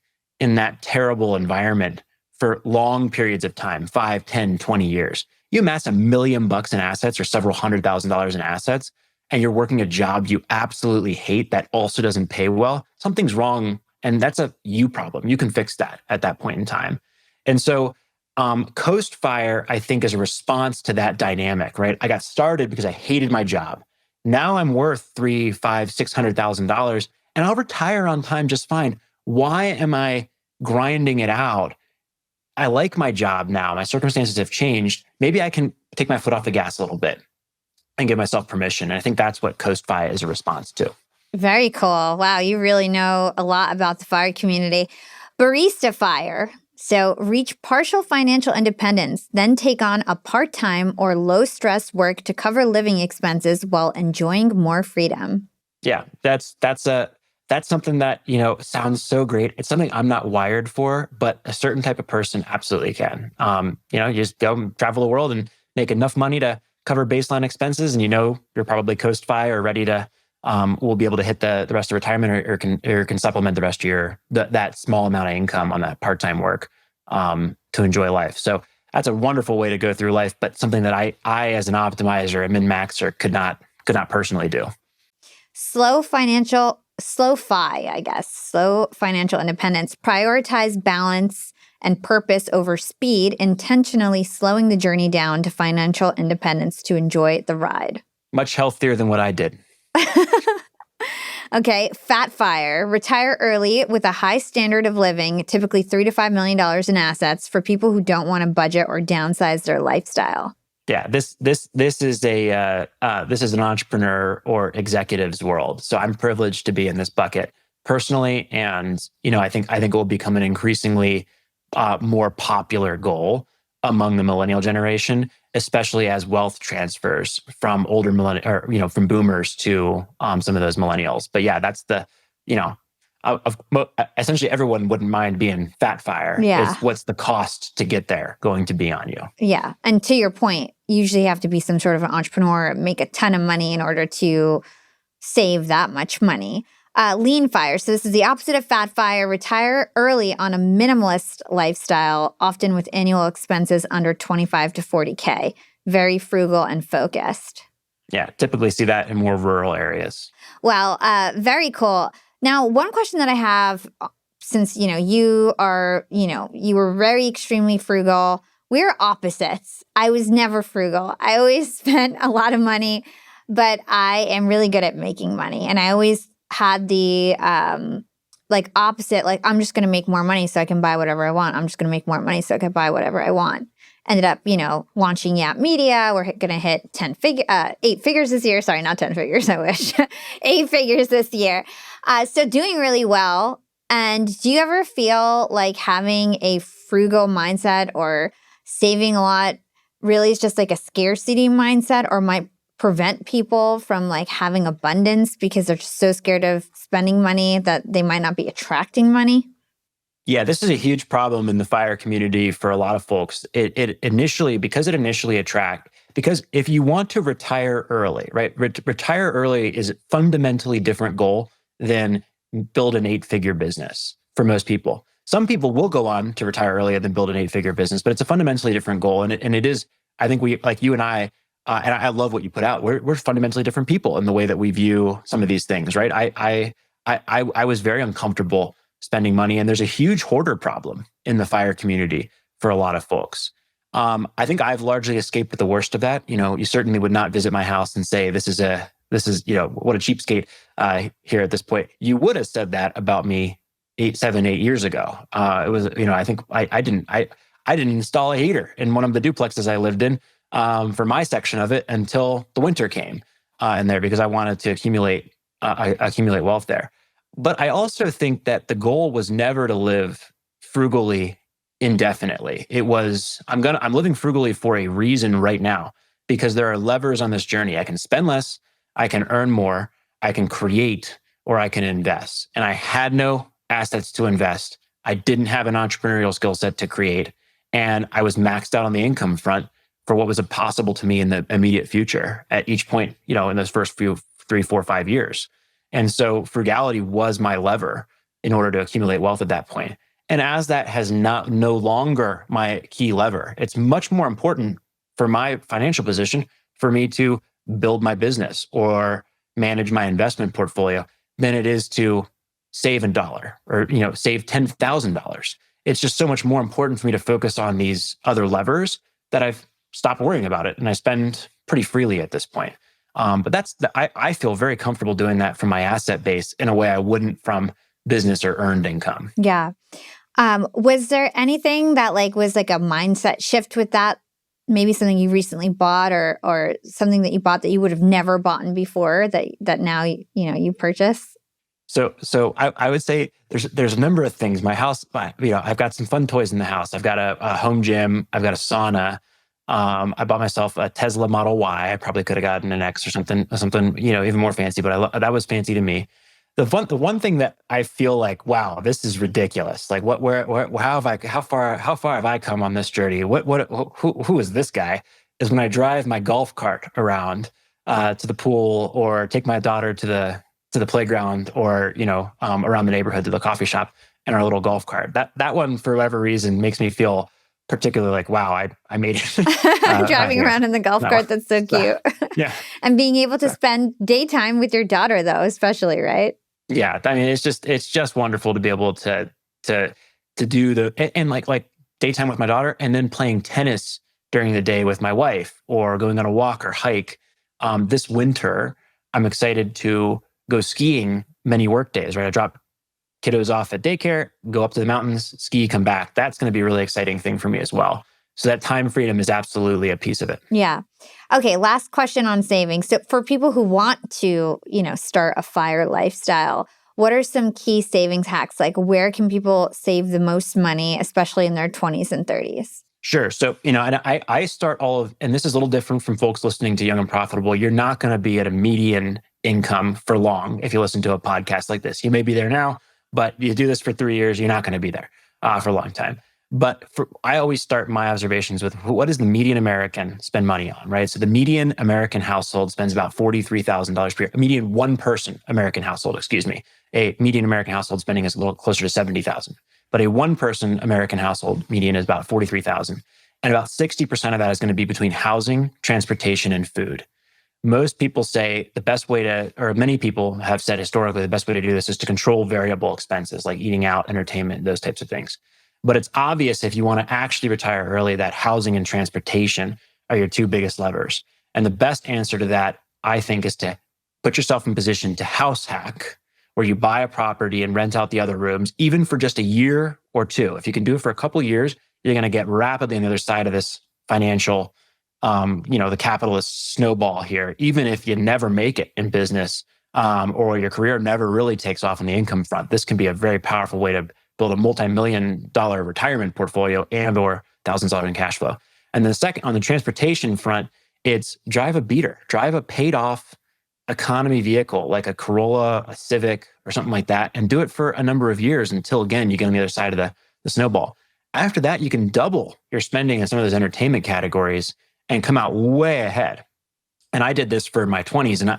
Speaker 1: in that terrible environment for long periods of time, 5, 10, 20 years. You amass $1 million in assets or several $100,000 in assets, and you're working a job you absolutely hate that also doesn't pay well. Something's wrong, and that's a you problem. You can fix that at that point in time. And so Coast Fire, I think, is a response to that dynamic, right? I got started because I hated my job. Now I'm worth $300,000, $500,000, $600,000, and I'll retire on time just fine. Why am I grinding it out? I like my job now. My circumstances have changed. Maybe I can take my foot off the gas a little bit and give myself permission. And I think that's what Coast Fire is a response to.
Speaker 2: Very cool. Wow, you really know a lot about the FIRE community. Barista Fire. So reach partial financial independence, then take on a part-time or low-stress work to cover living expenses while enjoying more freedom.
Speaker 1: Yeah, that's something that, sounds so great. It's something I'm not wired for, but a certain type of person absolutely can. You just go and travel the world and make enough money to cover baseline expenses, and you're probably Coast Fire or ready to will be able to hit the rest of retirement or can supplement the rest of that small amount of income on that part-time work to enjoy life. So that's a wonderful way to go through life, but something that I as an optimizer, a min-maxer, could not personally do.
Speaker 2: Slow financial independence. Prioritize balance and purpose over speed, intentionally slowing the journey down to financial independence to enjoy the ride.
Speaker 1: Much healthier than what I did.
Speaker 2: Okay, Fat Fire. Retire early with a high standard of living, typically $3 to $5 million in assets for people who don't want to budget or downsize their lifestyle.
Speaker 1: Yeah, this is an entrepreneur or executive's world. So I'm privileged to be in this bucket personally, and I think it will become an increasingly more popular goal among the millennial generation, especially as wealth transfers from older from boomers to some of those millennials. But yeah, that's essentially everyone wouldn't mind being Fat Fire.
Speaker 2: Yeah.
Speaker 1: It's what's the cost to get there going to be on you?
Speaker 2: Yeah. And to your point, you usually have to be some sort of an entrepreneur, make a ton of money in order to save that much money. Lean Fire. So this is the opposite of Fat Fire. Retire early on a minimalist lifestyle, often with annual expenses under 25 to 40K. Very frugal and focused.
Speaker 1: Yeah, typically see that in more rural areas.
Speaker 2: Well, very cool. Now, one question that I have, since, you were very extremely frugal, we're opposites. I was never frugal. I always spent a lot of money, but I am really good at making money. And I always had the opposite, I'm just going to make more money so I can buy whatever I want. I'm just going to make more money so I can buy whatever I want. Ended up, launching Yap Media. We're going to hit 8 figures this year. Sorry, not 10 figures. I wish 8 figures this year. So doing really well. And do you ever feel like having a frugal mindset or saving a lot really is just like a scarcity mindset, or might prevent people from having abundance because they're just so scared of spending money that they might not be attracting money?
Speaker 1: Yeah, this is a huge problem in the FIRE community for a lot of folks. It initially Because if you want to retire early, right? Retire early is a fundamentally different goal than build an 8-figure business for most people. Some people will go on to retire early and then build an 8-figure business, but it's a fundamentally different goal. And it is, I think we, like you and I love what you put out. We're fundamentally different people in the way that we view some of these things, right? I was very uncomfortable spending money, and there's a huge hoarder problem in the FIRE community for a lot of folks. I think I've largely escaped the worst of that. You certainly would not visit my house and say, this is what a cheapskate here at this point. You would have said that about me 8 years ago. It was, I think I didn't install a heater in one of the duplexes I lived in for my section of it until the winter came in there, because I wanted to accumulate wealth there. But I also think that the goal was never to live frugally indefinitely. It was, I'm living frugally for a reason right now, because there are levers on this journey. I can spend less, I can earn more, I can create, or I can invest. And I had no assets to invest. I didn't have an entrepreneurial skill set to create. And I was maxed out on the income front for what was possible to me in the immediate future at each point, in those first few 3, 4, 5 years. And so frugality was my lever in order to accumulate wealth at that point. And as that has no longer my key lever, it's much more important for my financial position for me to build my business or manage my investment portfolio than it is to save $1 or save $10,000. It's just so much more important for me to focus on these other levers that I've stopped worrying about it, and I spend pretty freely at this point. But I feel very comfortable doing that from my asset base in a way I wouldn't from business or earned income.
Speaker 2: Yeah. Was there anything that was a mindset shift with that? Maybe something you recently bought or something that you bought that you would have never bought before that now you purchase?
Speaker 1: So I would say there's a number of things. My house, I've got some fun toys in the house. I've got a home gym. I've got a sauna. I bought myself a Tesla Model Y. I probably could have gotten an X or something, even more fancy, but that was fancy to me. The one thing that I feel like, wow, this is ridiculous. Like how far have I come on this journey? Who is this guy? Is when I drive my golf cart around to the pool, or take my daughter to the playground, or around the neighborhood to the coffee shop in our little golf cart. That one, for whatever reason, makes me feel particularly like, wow, I made it.
Speaker 2: Driving around in the golf cart, that's so cute.
Speaker 1: Yeah.
Speaker 2: And being able to spend daytime with your daughter, though, especially, right?
Speaker 1: Yeah, I mean, it's just wonderful to be able to do like daytime with my daughter, and then playing tennis during the day with my wife, or going on a walk or hike. This winter, I'm excited to go skiing many work days, right? I drop kiddos off at daycare, go up to the mountains, ski, come back. That's going to be a really exciting thing for me as well. So that time freedom is absolutely a piece of it.
Speaker 2: Yeah. Okay, last question on savings. So for people who want to, start a FIRE lifestyle, what are some key savings hacks? Like, where can people save the most money, especially in their 20s and 30s?
Speaker 1: Sure. So, and I start and this is a little different from folks listening to Young and Profitable. You're not going to be at a median income for long if you listen to a podcast like this. You may be there now, but you do this for 3 years, you're not going to be there for a long time. But I always start my observations with, what does the median American spend money on, right? So the median American household spends about $43,000 per year. A median one-person American household, a median American household spending is a little closer to $70,000. But a one-person American household median is about $43,000. And about 60% of that is going to be between housing, transportation, and food. Most people say many people have said historically, the best way to do this is to control variable expenses like eating out, entertainment, those types of things. But it's obvious, if you want to actually retire early, that housing and transportation are your two biggest levers. And the best answer to that, I think, is to put yourself in position to house hack, where you buy a property and rent out the other rooms, even for just a year or two. If you can do it for a couple of years, you're going to get rapidly on the other side of this financial, the capitalist snowball here. Even if you never make it in business, or your career never really takes off on the income front, this can be a very powerful way to build a multimillion-dollar retirement portfolio or thousands of dollars in cash flow. And then the second, on the transportation front, it's drive a beater, drive a paid-off economy vehicle like a Corolla, a Civic, or something like that, and do it for a number of years until, again, you get on the other side of the snowball. After that, you can double your spending in some of those entertainment categories and come out way ahead. And I did this for my 20s. And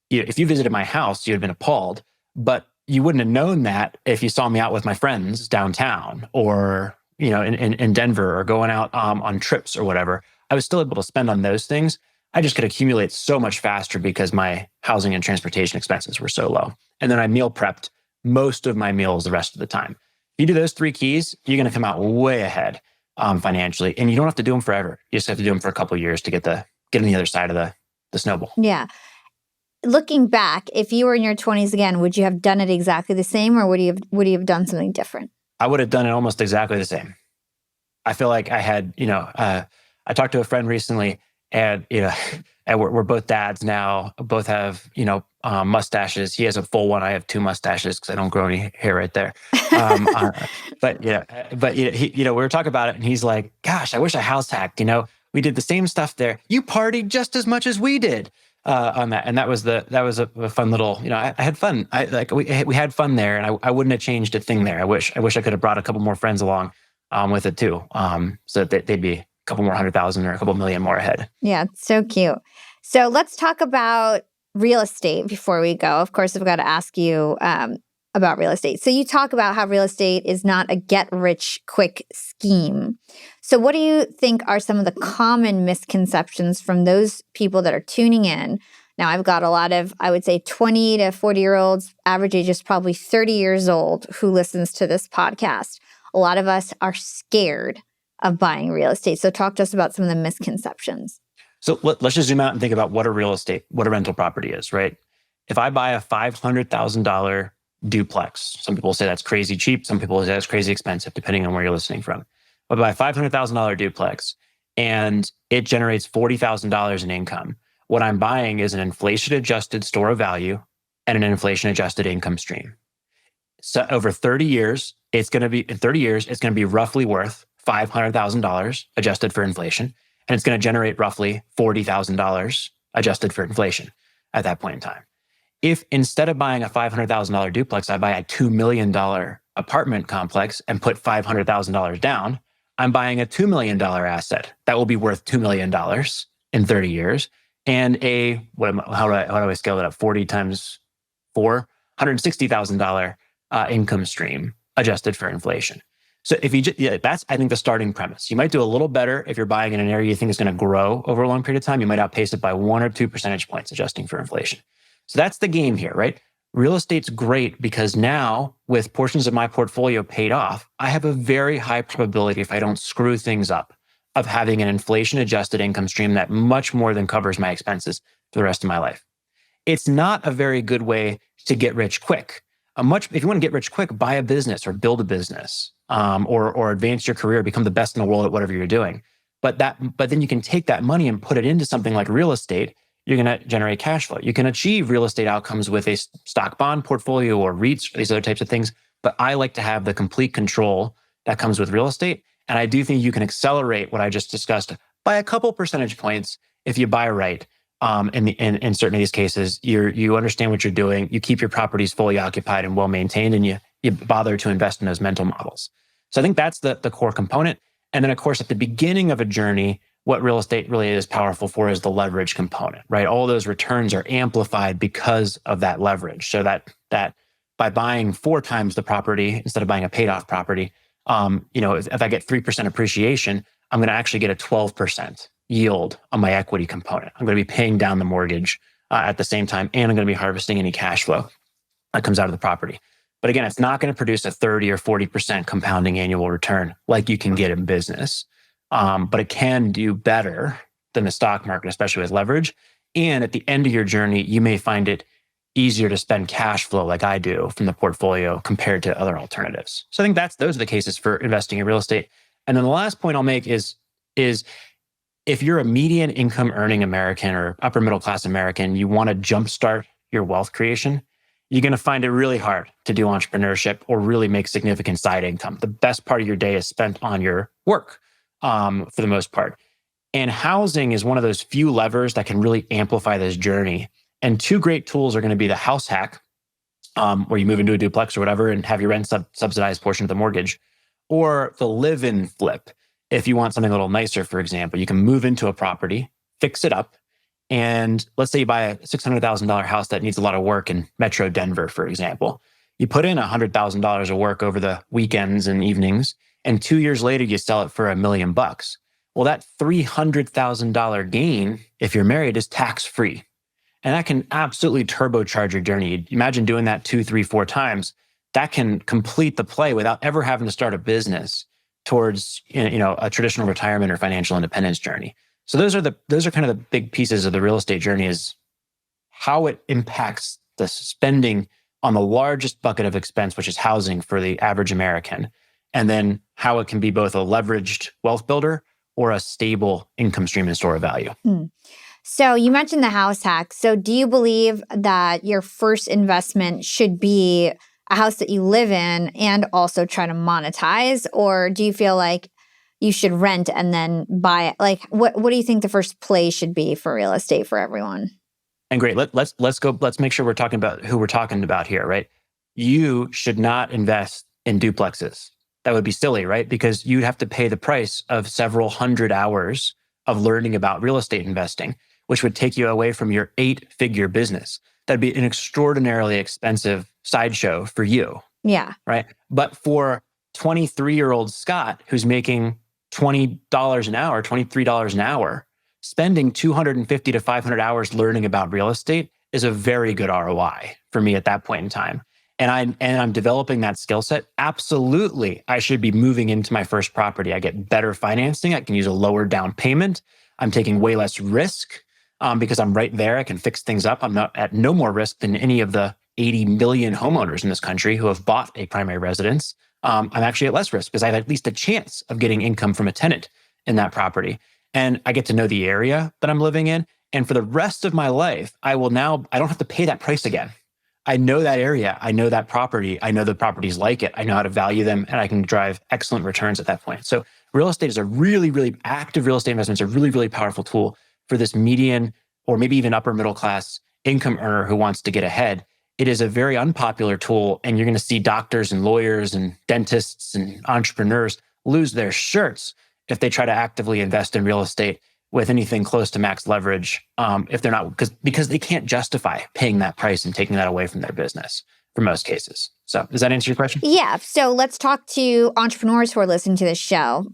Speaker 1: if you visited my house, you'd have been appalled, but you wouldn't have known that if you saw me out with my friends downtown or, in Denver, or going out on trips or whatever. I was still able to spend on those things. I just could accumulate so much faster because my housing and transportation expenses were so low. And then I meal prepped most of my meals the rest of the time. If you do those 3 keys, you're going to come out way ahead financially. And you don't have to do them forever. You just have to do them for a couple of years to get on the other side of the snowball.
Speaker 2: Yeah. Looking back, if you were in your 20s again, would you have done it exactly the same, or would you have done something different?
Speaker 1: I would have done it almost exactly the same. I feel like I had, I talked to a friend recently, and and we're both dads now. Both have mustaches. He has a full one. I have 2 mustaches because I don't grow any hair right there. We were talking about it, and he's like, "Gosh, I wish I house hacked. We did the same stuff there. You partied just as much as we did." On that, and that was a fun little. I had fun. We had fun there, and I wouldn't have changed a thing there. I wish I could have brought a couple more friends along with it too, so that they'd be a couple more 100,000 or a couple million more ahead.
Speaker 2: Yeah, it's so cute. So let's talk about real estate before we go. Of course, I've got to ask you about real estate. So you talk about how real estate is not a get-rich-quick scheme. So what do you think are some of the common misconceptions from those people that are tuning in? Now, I've got a lot of, I would say, 20 to 40-year-olds, average age is probably 30 years old, who listens to this podcast. A lot of us are scared of buying real estate. So talk to us about some of the misconceptions.
Speaker 1: So let's just zoom out and think about what a rental property is, right? If I buy a $500,000 duplex, some people say that's crazy cheap. Some people say that's crazy expensive, depending on where you're listening from. I buy a $500,000 duplex and it generates $40,000 in income. What I'm buying is an inflation-adjusted store of value and an inflation-adjusted income stream. So over 30 years, it's going to be roughly worth $500,000 adjusted for inflation. And it's going to generate roughly $40,000 adjusted for inflation at that point in time. If instead of buying a $500,000 duplex, I buy a $2 million apartment complex and put $500,000 down, I'm buying a $2 million asset that will be worth $2 million in 30 years. And how do I scale it up? 40 times 4, $160,000 income stream adjusted for inflation. So that's, I think, the starting premise. You might do a little better if you're buying in an area you think is going to grow over a long period of time. You might outpace it by 1 or 2 percentage points adjusting for inflation. So that's the game here, right? Real estate's great because now, with portions of my portfolio paid off, I have a very high probability, if I don't screw things up, of having an inflation-adjusted income stream that much more than covers my expenses for the rest of my life. It's not a very good way to get rich quick. If you want to get rich quick, buy a business or build a business, or advance your career, become the best in the world at whatever you're doing. But then you can take that money and put it into something like real estate. You're going to generate cash flow. You can achieve real estate outcomes with a stock bond portfolio or REITs, or these other types of things. But I like to have the complete control that comes with real estate. And I do think you can accelerate what I just discussed by a couple percentage points if you buy right. In certain of these cases, you understand what you're doing. You keep your properties fully occupied and well maintained, and you bother to invest in those mental models. So I think that's the core component. And then, of course, at the beginning of a journey, what real estate really is powerful for is the leverage component, right? All those returns are amplified because of that leverage. So that by buying 4 times the property instead of buying a paid off property, if I get 3% appreciation, I'm going to actually get a 12% yield on my equity component. I'm going to be paying down the mortgage at the same time, and I'm going to be harvesting any cash flow that comes out of the property. But again, it's not going to produce a 30 or 40% compounding annual return like you can get in business. But it can do better than the stock market, especially with leverage. And at the end of your journey, you may find it easier to spend cash flow like I do from the portfolio compared to other alternatives. So I think those are the cases for investing in real estate. And then the last point I'll make is if you're a median income earning American or upper middle class American, you want to jumpstart your wealth creation, you're going to find it really hard to do entrepreneurship or really make significant side income. The best part of your day is spent on your work for the most part. And housing is one of those few levers that can really amplify this journey. And 2 great tools are going to be the house hack, where you move into a duplex or whatever and have your rent subsidized portion of the mortgage, or the live-in flip. If you want something a little nicer, for example, you can move into a property, fix it up, and let's say you buy a $600,000 house that needs a lot of work in Metro Denver, for example. You put in $100,000 of work over the weekends and evenings, and 2 years later, you sell it for $1 million. Well, that $300,000 gain, if you're married, is tax-free. And that can absolutely turbocharge your journey. Imagine doing that 2, 3, 4 times. That can complete the play without ever having to start a business towards a traditional retirement or financial independence journey. So those are kind of the big pieces of the real estate journey, is how it impacts the spending on the largest bucket of expense, which is housing for the average American, and then how it can be both a leveraged wealth builder or a stable income stream and store of value.
Speaker 2: So you mentioned the house hack. So do you believe that your first investment should be a house that you live in and also try to monetize? Or do you feel like you should rent and then buy it? Like, what do you think the first play should be for real estate for everyone?
Speaker 1: And great, let's make sure we're talking about who we're talking about here, right? You should not invest in duplexes. That would be silly, right? Because you'd have to pay the price of several hundred hours of learning about real estate investing, which would take you away from your 8-figure business. That'd be an extraordinarily expensive sideshow for you.
Speaker 2: Yeah.
Speaker 1: Right. But for 23-year-old Scott, who's making $20 an hour, $23 an hour, spending 250 to 500 hours learning about real estate is a very good ROI for me at that point in time. And I'm developing that skill set. Absolutely, I should be moving into my first property. I get better financing. I can use a lower down payment. I'm taking way less risk because I'm right there. I can fix things up. I'm not at no more risk than any of the 80 million homeowners in this country who have bought a primary residence. I'm actually at less risk because I have at least a chance of getting income from a tenant in that property. And I get to know the area that I'm living in. And for the rest of my life, I don't have to pay that price again. I know that area. I know that property. I know the properties like it. I know how to value them, and I can drive excellent returns at that point. So real estate is a really, really active real estate investment. It's a really, really powerful tool for this median or maybe even upper middle class income earner who wants to get ahead. It is a very unpopular tool, and you're going to see doctors and lawyers and dentists and entrepreneurs lose their shirts if they try to actively invest in real estate with anything close to max leverage, if they're not, because they can't justify paying that price and taking that away from their business for most cases. So does that answer your question?
Speaker 2: Yeah. So let's talk to entrepreneurs who are listening to this show,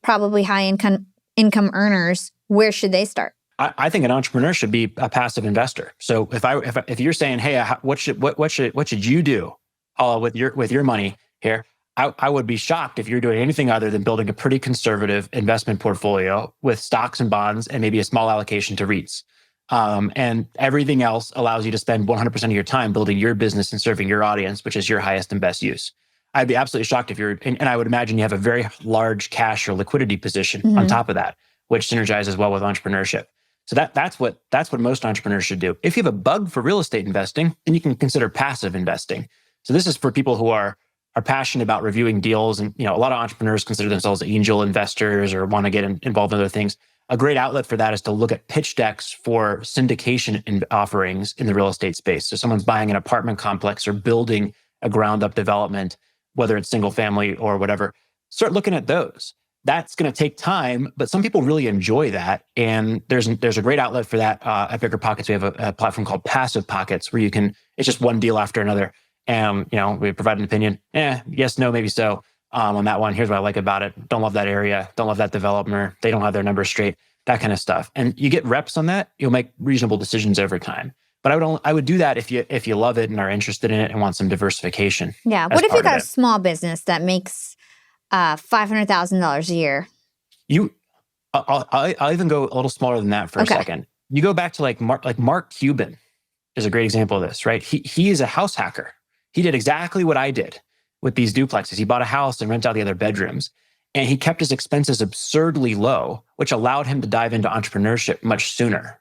Speaker 2: probably high income earners. Where should they start?
Speaker 1: I think an entrepreneur should be a passive investor. So if you're saying, hey, what should you do with your money here? I would be shocked if you're doing anything other than building a pretty conservative investment portfolio with stocks and bonds and maybe a small allocation to REITs. And everything else allows you to spend 100% of your time building your business and serving your audience, which is your highest and best use. I'd be absolutely shocked if and I would imagine you have a very large cash or liquidity position on top of that, which synergizes well with entrepreneurship. So that's what most entrepreneurs should do. If you have a bug for real estate investing, then you can consider passive investing. So this is for people who are passionate about reviewing deals. And, a lot of entrepreneurs consider themselves angel investors or want to get involved in other things. A great outlet for that is to look at pitch decks for syndication offerings in the real estate space. So someone's buying an apartment complex or building a ground up development, whether it's single family or whatever. Start looking at those. That's going to take time, but some people really enjoy that. And there's a great outlet for that at BiggerPockets. We have a platform called Passive Pockets where it's just one deal after another. And, we provide an opinion. Yes, no, maybe so. On that one, here's what I like about it. Don't love that area. Don't love that developer. They don't have their numbers straight. That kind of stuff. And you get reps on that. You'll make reasonable decisions over time. But I would do that if you love it and are interested in it and want some diversification.
Speaker 2: Yeah. What if you got a small business that makes $500,000 a year?
Speaker 1: I'll even go a little smaller than that for a second. You go back to Mark Cuban is a great example of this, right? He is a house hacker. He did exactly what I did with these duplexes. He bought a house and rented out the other bedrooms. And he kept his expenses absurdly low, which allowed him to dive into entrepreneurship much sooner,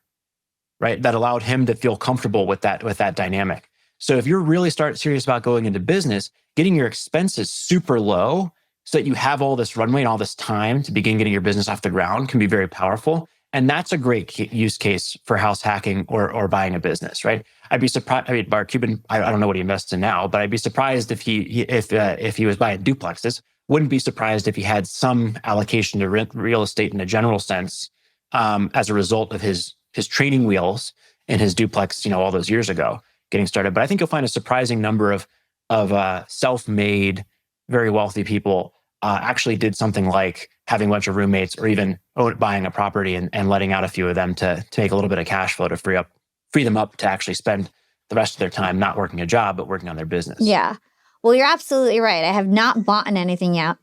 Speaker 1: right? That allowed him to feel comfortable with that dynamic. So if you're really serious about going into business, getting your expenses super low so that you have all this runway and all this time to begin getting your business off the ground can be very powerful. And that's a great use case for house hacking or buying a business, right? I'd be surprised. I mean, Mark Cuban, I don't know what he invests in now, but I'd be surprised if he was buying duplexes. wouldn't be surprised if he had some allocation to real estate in a general sense as a result of his training wheels in his duplex, all those years ago getting started. But I think you'll find a surprising number of self-made, very wealthy people actually did something like having a bunch of roommates or even buying a property and letting out a few of them to make a little bit of cash flow to free them up to actually spend the rest of their time not working a job, but working on their business.
Speaker 2: Yeah. Well, you're absolutely right. I have not bought anything yet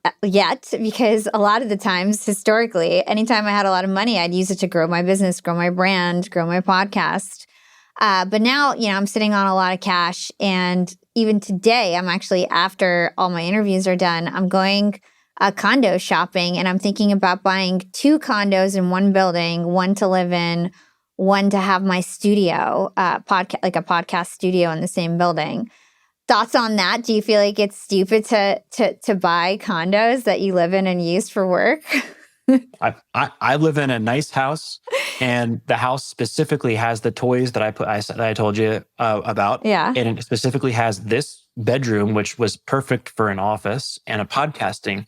Speaker 2: because a lot of the times, historically, anytime I had a lot of money, I'd use it to grow my business, grow my brand, grow my podcast. But now, I'm sitting on a lot of cash. And even today, I'm actually, after all my interviews are done, I'm going condo shopping, and I'm thinking about buying 2 condos in one building, one to live in, one to have my studio, like a podcast studio in the same building. Thoughts on that? Do you feel like it's stupid to buy condos that you live in and use for work?
Speaker 1: I live in a nice house, and the house specifically has the toys that I told you about.
Speaker 2: Yeah.
Speaker 1: And it specifically has this bedroom, which was perfect for an office and a podcasting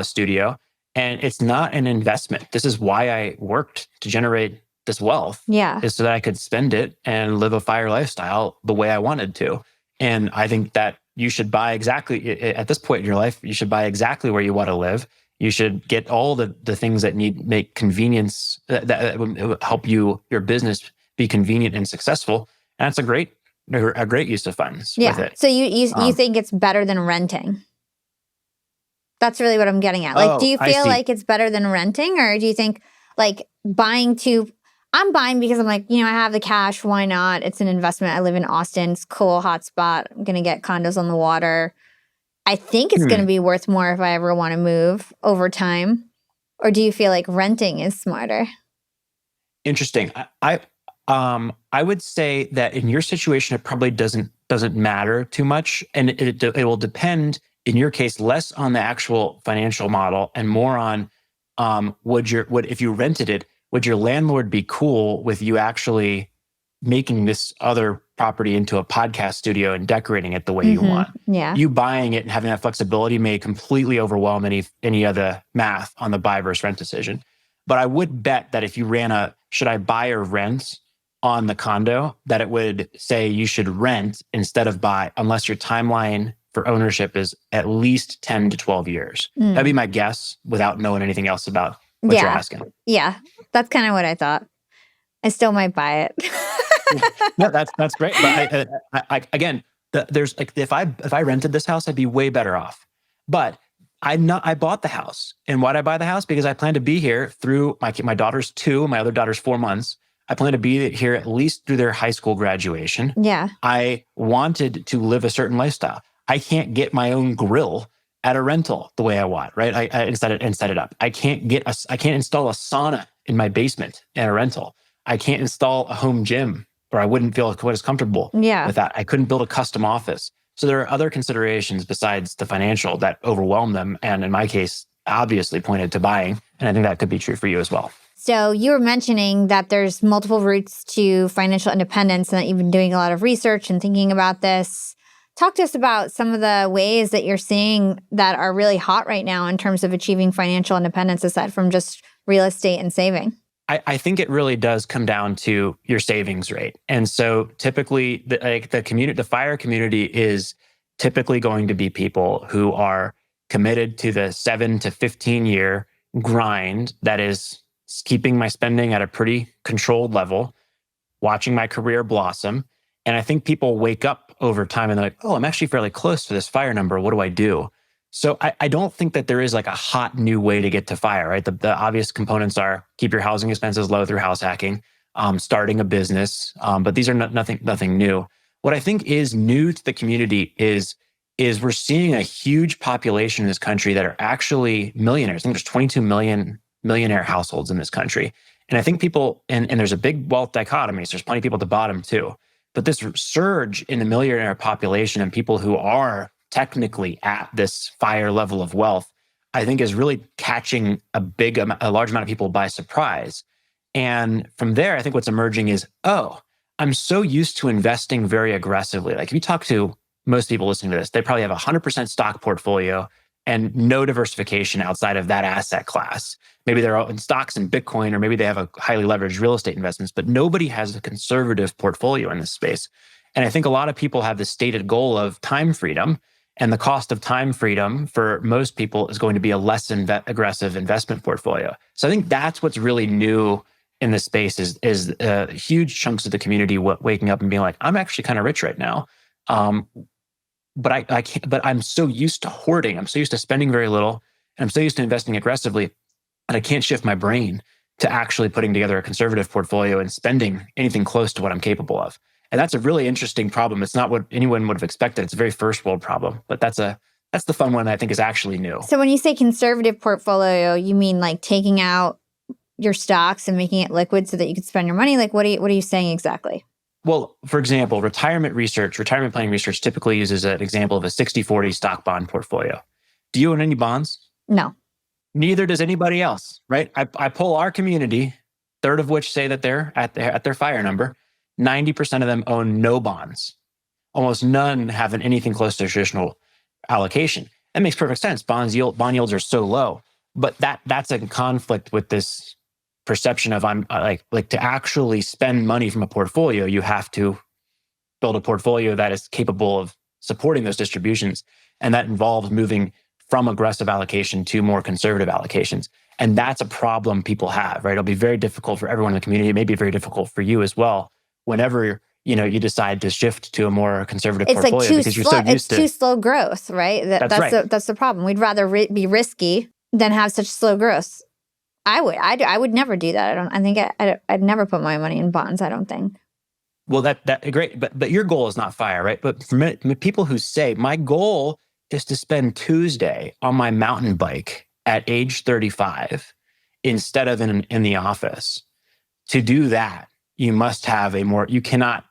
Speaker 1: studio. And it's not an investment. This is why I worked to generate this wealth.
Speaker 2: Yeah.
Speaker 1: Is so that I could spend it and live a fire lifestyle the way I wanted to. And I think that you should buy exactly, at this point in your life, you should buy exactly where you want to live. You should get all the things that make convenience, that would help your business be convenient and successful. And that's a great use of funds with it.
Speaker 2: So you think it's better than renting? That's really what I'm getting at. Like, do you feel like it's better than renting, or do you think like buying I'm buying because I'm like, I have the cash. Why not? It's an investment. I live in Austin. It's cool, hot spot. I'm going to get condos on the water. I think it's going to be worth more if I ever want to move over time. Or do you feel like renting is smarter?
Speaker 1: Interesting. I would say that in your situation, it probably doesn't matter too much. And it will depend, in your case, less on the actual financial model and more on if you rented it, would your landlord be cool with you actually making this other property into a podcast studio and decorating it the way you want?
Speaker 2: Yeah.
Speaker 1: You buying it and having that flexibility may completely overwhelm any other math on the buy versus rent decision. But I would bet that if you ran should I buy or rent on the condo, that it would say you should rent instead of buy, unless your timeline for ownership is at least 10 to 12 years. That'd be my guess without knowing anything else about what you're asking.
Speaker 2: Yeah, that's kind of what I thought. I still might buy it.
Speaker 1: No, that's great. But again, there's like if I rented this house, I'd be way better off. But I bought the house, and why'd I buy the house? Because I plan to be here through my daughter's 2, my other daughter's 4 months. I plan to be here at least through their high school graduation.
Speaker 2: Yeah.
Speaker 1: I wanted to live a certain lifestyle. I can't get my own grill at a rental the way I want, right? I set it up. I can't install a sauna in my basement at a rental. I can't install a home gym, or I wouldn't feel quite as comfortable with that. I couldn't build a custom office. So there are other considerations besides the financial that overwhelm them. And in my case, obviously pointed to buying. And I think that could be true for you as well.
Speaker 2: So you were mentioning that there's multiple routes to financial independence and that you've been doing a lot of research and thinking about this. Talk to us about some of the ways that you're seeing that are really hot right now in terms of achieving financial independence, aside from just real estate and saving.
Speaker 1: I think it really does come down to your savings rate. And so typically the FIRE community is typically going to be people who are committed to the 7 to 15 year grind that is keeping my spending at a pretty controlled level, watching my career blossom. And I think people wake up over time and they're like, oh, I'm actually fairly close to this FIRE number. What do I do? So I don't think that there is like a hot new way to get to FIRE, right? The obvious components are keep your housing expenses low through house hacking, starting a business, but these are nothing new. What I think is new to the community is we're seeing a huge population in this country that are actually millionaires. I think there's 22 million millionaire households in this country. And I think people, and there's a big wealth dichotomy, so there's plenty of people at the bottom too. But this surge in the millionaire population and people who are technically at this FIRE level of wealth, I think is really catching a large amount of people by surprise. And from there, I think what's emerging is, oh, I'm so used to investing very aggressively. Like if you talk to most people listening to this, they probably have a 100% stock portfolio and no diversification outside of that asset class. Maybe they're in stocks and Bitcoin, or maybe they have a highly leveraged real estate investments, but nobody has a conservative portfolio in this space. And I think a lot of people have this stated goal of time freedom, and the cost of time freedom for most people is going to be a less aggressive investment portfolio. So I think that's what's really new in this space is huge chunks of the community waking up and being like, I'm actually kind of rich right now. But I can't, but I'm so used to hoarding. I'm so used to spending very little, and I'm so used to investing aggressively, and I can't shift my brain to actually putting together a conservative portfolio and spending anything close to what I'm capable of. And that's a really interesting problem. It's not what anyone would have expected. It's a very first world problem, but that's the fun one that I think is actually new.
Speaker 2: So when you say conservative portfolio, you mean like taking out your stocks and making it liquid so that you can spend your money? Like what are you saying exactly?
Speaker 1: Well, for example, retirement planning research typically uses an example of a 60-40 stock bond portfolio. Do you own any bonds?
Speaker 2: No.
Speaker 1: Neither does anybody else, right? I poll our community, third of which say that they're at their FIRE number. 90% of them own no bonds. Almost none have anything close to a traditional allocation. That makes perfect sense. Bond yields are so low, but that's in conflict with this perception of I'm like to actually spend money from a portfolio, you have to build a portfolio that is capable of supporting those distributions. And that involves moving from aggressive allocation to more conservative allocations. And that's a problem people have, right? It'll be very difficult for everyone in the community. It may be very difficult for you as well whenever you decide to shift to a more conservative portfolio,
Speaker 2: like
Speaker 1: because you're so used to
Speaker 2: too slow growth, right? That's right. That's the problem. We'd rather be risky than have such slow growth. I would never do that. I'd never put my money in bonds. I don't think.
Speaker 1: Well, that great, but your goal is not FIRE, right? But for people who say my goal is to spend Tuesday on my mountain bike at age 35 instead of in the office, to do that, you must have you cannot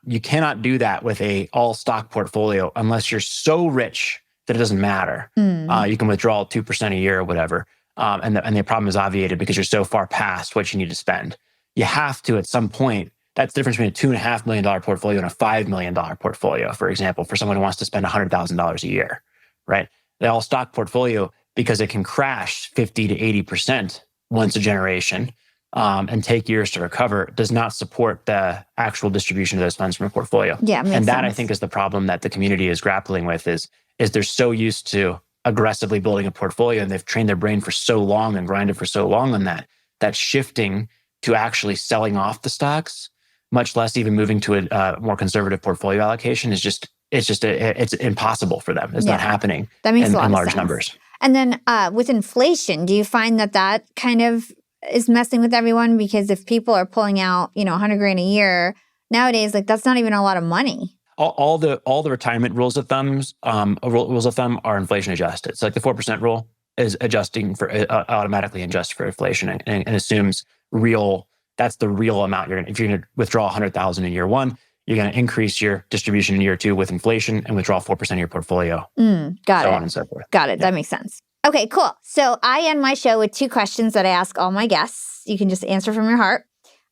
Speaker 1: do that with a all stock portfolio unless you're so rich that it doesn't matter. You can withdraw 2% a year or whatever. And the problem is obviated because you're so far past what you need to spend. You have to, at some point, that's the difference between a $2.5 million portfolio and a $5 million portfolio, for example, for someone who wants to spend $100,000 a year, right? The all stock portfolio, because it can crash 50 to 80% once a generation and take years to recover, does not support the actual distribution of those funds from a portfolio.
Speaker 2: Yeah, makes
Speaker 1: and that,
Speaker 2: sense.
Speaker 1: I think, is the problem that the community is grappling with is they're so used to aggressively building a portfolio, and they've trained their brain for so long and grinded for so long on that shifting to actually selling off the stocks, much less even moving to a more conservative portfolio allocation, it's impossible for them. It's not happening.
Speaker 2: That makes
Speaker 1: in
Speaker 2: a lot of
Speaker 1: large
Speaker 2: sense.
Speaker 1: numbers.
Speaker 2: And then with inflation, do you find that kind of is messing with everyone? Because if people are pulling out, $100,000 a year nowadays, like that's not even a lot of money.
Speaker 1: All the retirement rules of thumb are inflation adjusted. So like the 4% rule is adjusting for automatically adjusts for inflation and assumes that's the real amount if you're going to withdraw 100,000 in year one, you're going to increase your distribution in year two with inflation and withdraw 4% of your portfolio.
Speaker 2: Got it.
Speaker 1: So on and so forth.
Speaker 2: Got it. Yeah. That makes sense. Okay, cool. So I end my show with 2 questions that I ask all my guests. You can just answer from your heart.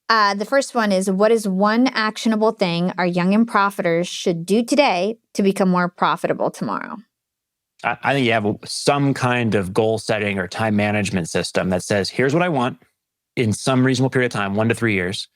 Speaker 2: The first one is, what is one actionable thing our young and profiters should do today to become more profitable tomorrow?
Speaker 1: I think you have some kind of goal setting or time management system that says, here's what I want in some reasonable period of time, 1 to 3 years.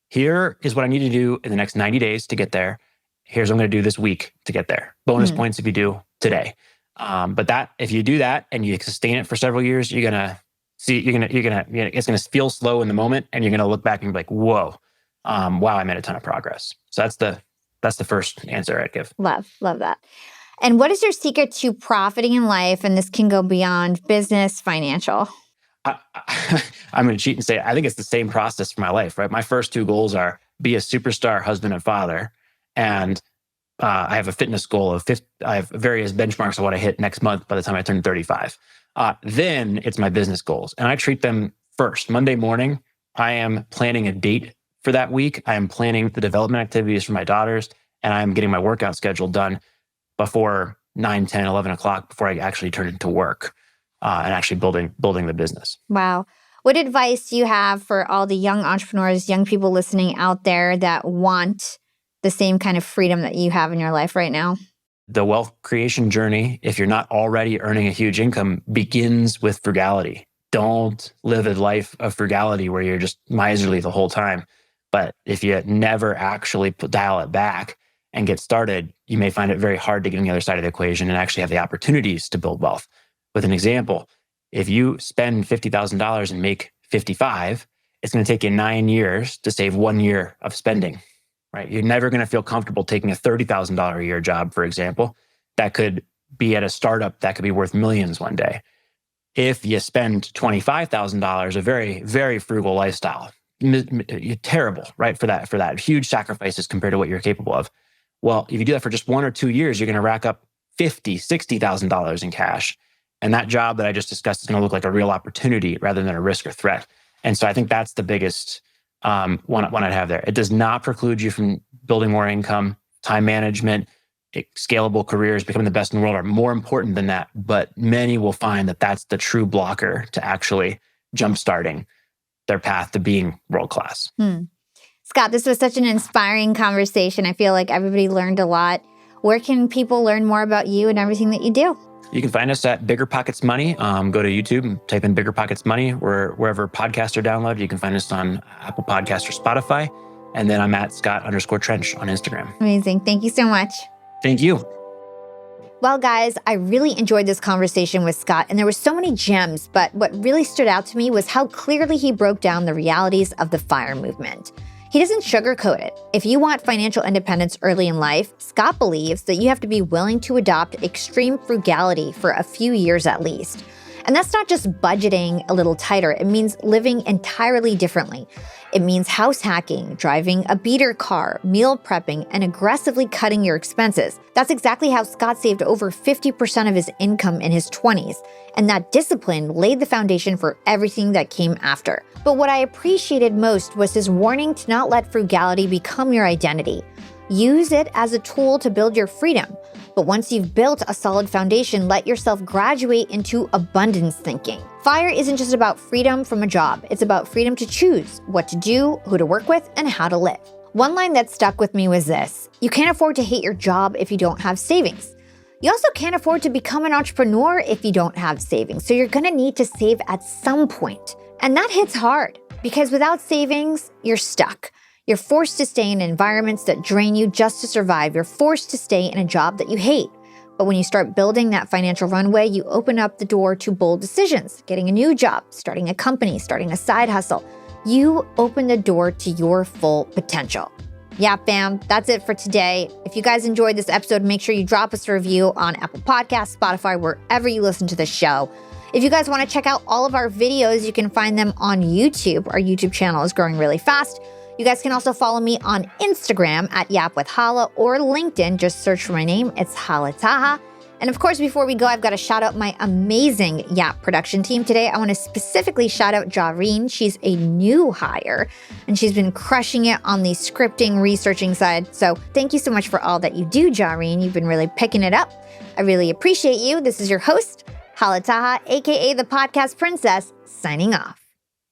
Speaker 1: Here is what I need to do in the next 90 days to get there. Here's what I'm going to do this week to get there. Bonus points if you do today. But if you do that and you sustain it for several years, you're going to see, it's going to feel slow in the moment, and you're going to look back and be like, whoa, wow, I made a ton of progress. So that's the first answer I'd give.
Speaker 2: Love that. And what is your secret to profiting in life? And this can go beyond business, financial.
Speaker 1: I'm going to cheat and say, I think it's the same process for my life, right? My first 2 goals are be a superstar husband and father. And I have a fitness goal of I have various benchmarks of what I hit next month by the time I turn 35. Then it's my business goals. And I treat them first. Monday morning, I am planning a date for that week. I am planning the development activities for my daughters, and I'm getting my workout schedule done before 9, 10, 11 o'clock before I actually turn it to work and actually building the business.
Speaker 2: Wow. What advice do you have for all the young entrepreneurs, young people listening out there that want the same kind of freedom that you have in your life right now?
Speaker 1: The wealth creation journey, if you're not already earning a huge income, begins with frugality. Don't live a life of frugality where you're just miserly the whole time. But if you never actually dial it back and get started, you may find it very hard to get on the other side of the equation and actually have the opportunities to build wealth. With an example, if you spend $50,000 and make 55, it's going to take you 9 years to save 1 year of spending, right? You're never going to feel comfortable taking a $30,000 a year job, for example, that could be at a startup that could be worth millions one day. If you spend $25,000, a very, very frugal lifestyle, you're terrible, right? For that huge sacrifices compared to what you're capable of. Well, if you do that for just 1 or 2 years, you're going to rack up $50,000, $60,000 in cash. And that job that I just discussed is going to look like a real opportunity rather than a risk or threat. And so I think that's the biggest one I'd have there. It does not preclude you from building more income. Time management, scalable careers, becoming the best in the world are more important than that. But many will find that that's the true blocker to actually jumpstarting their path to being world-class.
Speaker 2: Scott, this was such an inspiring conversation. I feel like everybody learned a lot. Where can people learn more about you and everything that you do?
Speaker 1: You can find us at BiggerPockets Money. Go to YouTube and type in BiggerPockets Money, wherever podcasts are downloaded. You can find us on Apple Podcasts or Spotify. And then I'm at Scott_Trench on Instagram.
Speaker 2: Amazing. Thank you so much.
Speaker 1: Thank you.
Speaker 2: Well, guys, I really enjoyed this conversation with Scott, and there were so many gems, but what really stood out to me was how clearly he broke down the realities of the FIRE movement. He doesn't sugarcoat it. If you want financial independence early in life, Scott believes that you have to be willing to adopt extreme frugality for a few years at least. And that's not just budgeting a little tighter, it means living entirely differently. It means house hacking, driving a beater car, meal prepping, and aggressively cutting your expenses. That's exactly how Scott saved over 50% of his income in his 20s, and that discipline laid the foundation for everything that came after. But what I appreciated most was his warning to not let frugality become your identity. Use it as a tool to build your freedom. But once you've built a solid foundation, let yourself graduate into abundance thinking. FIRE isn't just about freedom from a job. It's about freedom to choose what to do, who to work with, and how to live. One line that stuck with me was this: you can't afford to hate your job if you don't have savings. You also can't afford to become an entrepreneur if you don't have savings. So you're gonna need to save at some point. And that hits hard because without savings, you're stuck. You're forced to stay in environments that drain you just to survive. You're forced to stay in a job that you hate. But when you start building that financial runway, you open up the door to bold decisions, getting a new job, starting a company, starting a side hustle. You open the door to your full potential. Yeah, fam, that's it for today. If you guys enjoyed this episode, make sure you drop us a review on Apple Podcasts, Spotify, wherever you listen to the show. If you guys want to check out all of our videos, you can find them on YouTube. Our YouTube channel is growing really fast. You guys can also follow me on Instagram at Yap with Hala or LinkedIn. Just search for my name. It's Hala Taha. And of course, before we go, I've got to shout out my amazing Yap production team today. I want to specifically shout out Jareen. She's a new hire, and she's been crushing it on the scripting, researching side. So thank you so much for all that you do, Jareen. You've been really picking it up. I really appreciate you. This is your host, Hala Taha, aka the Podcast Princess, signing off.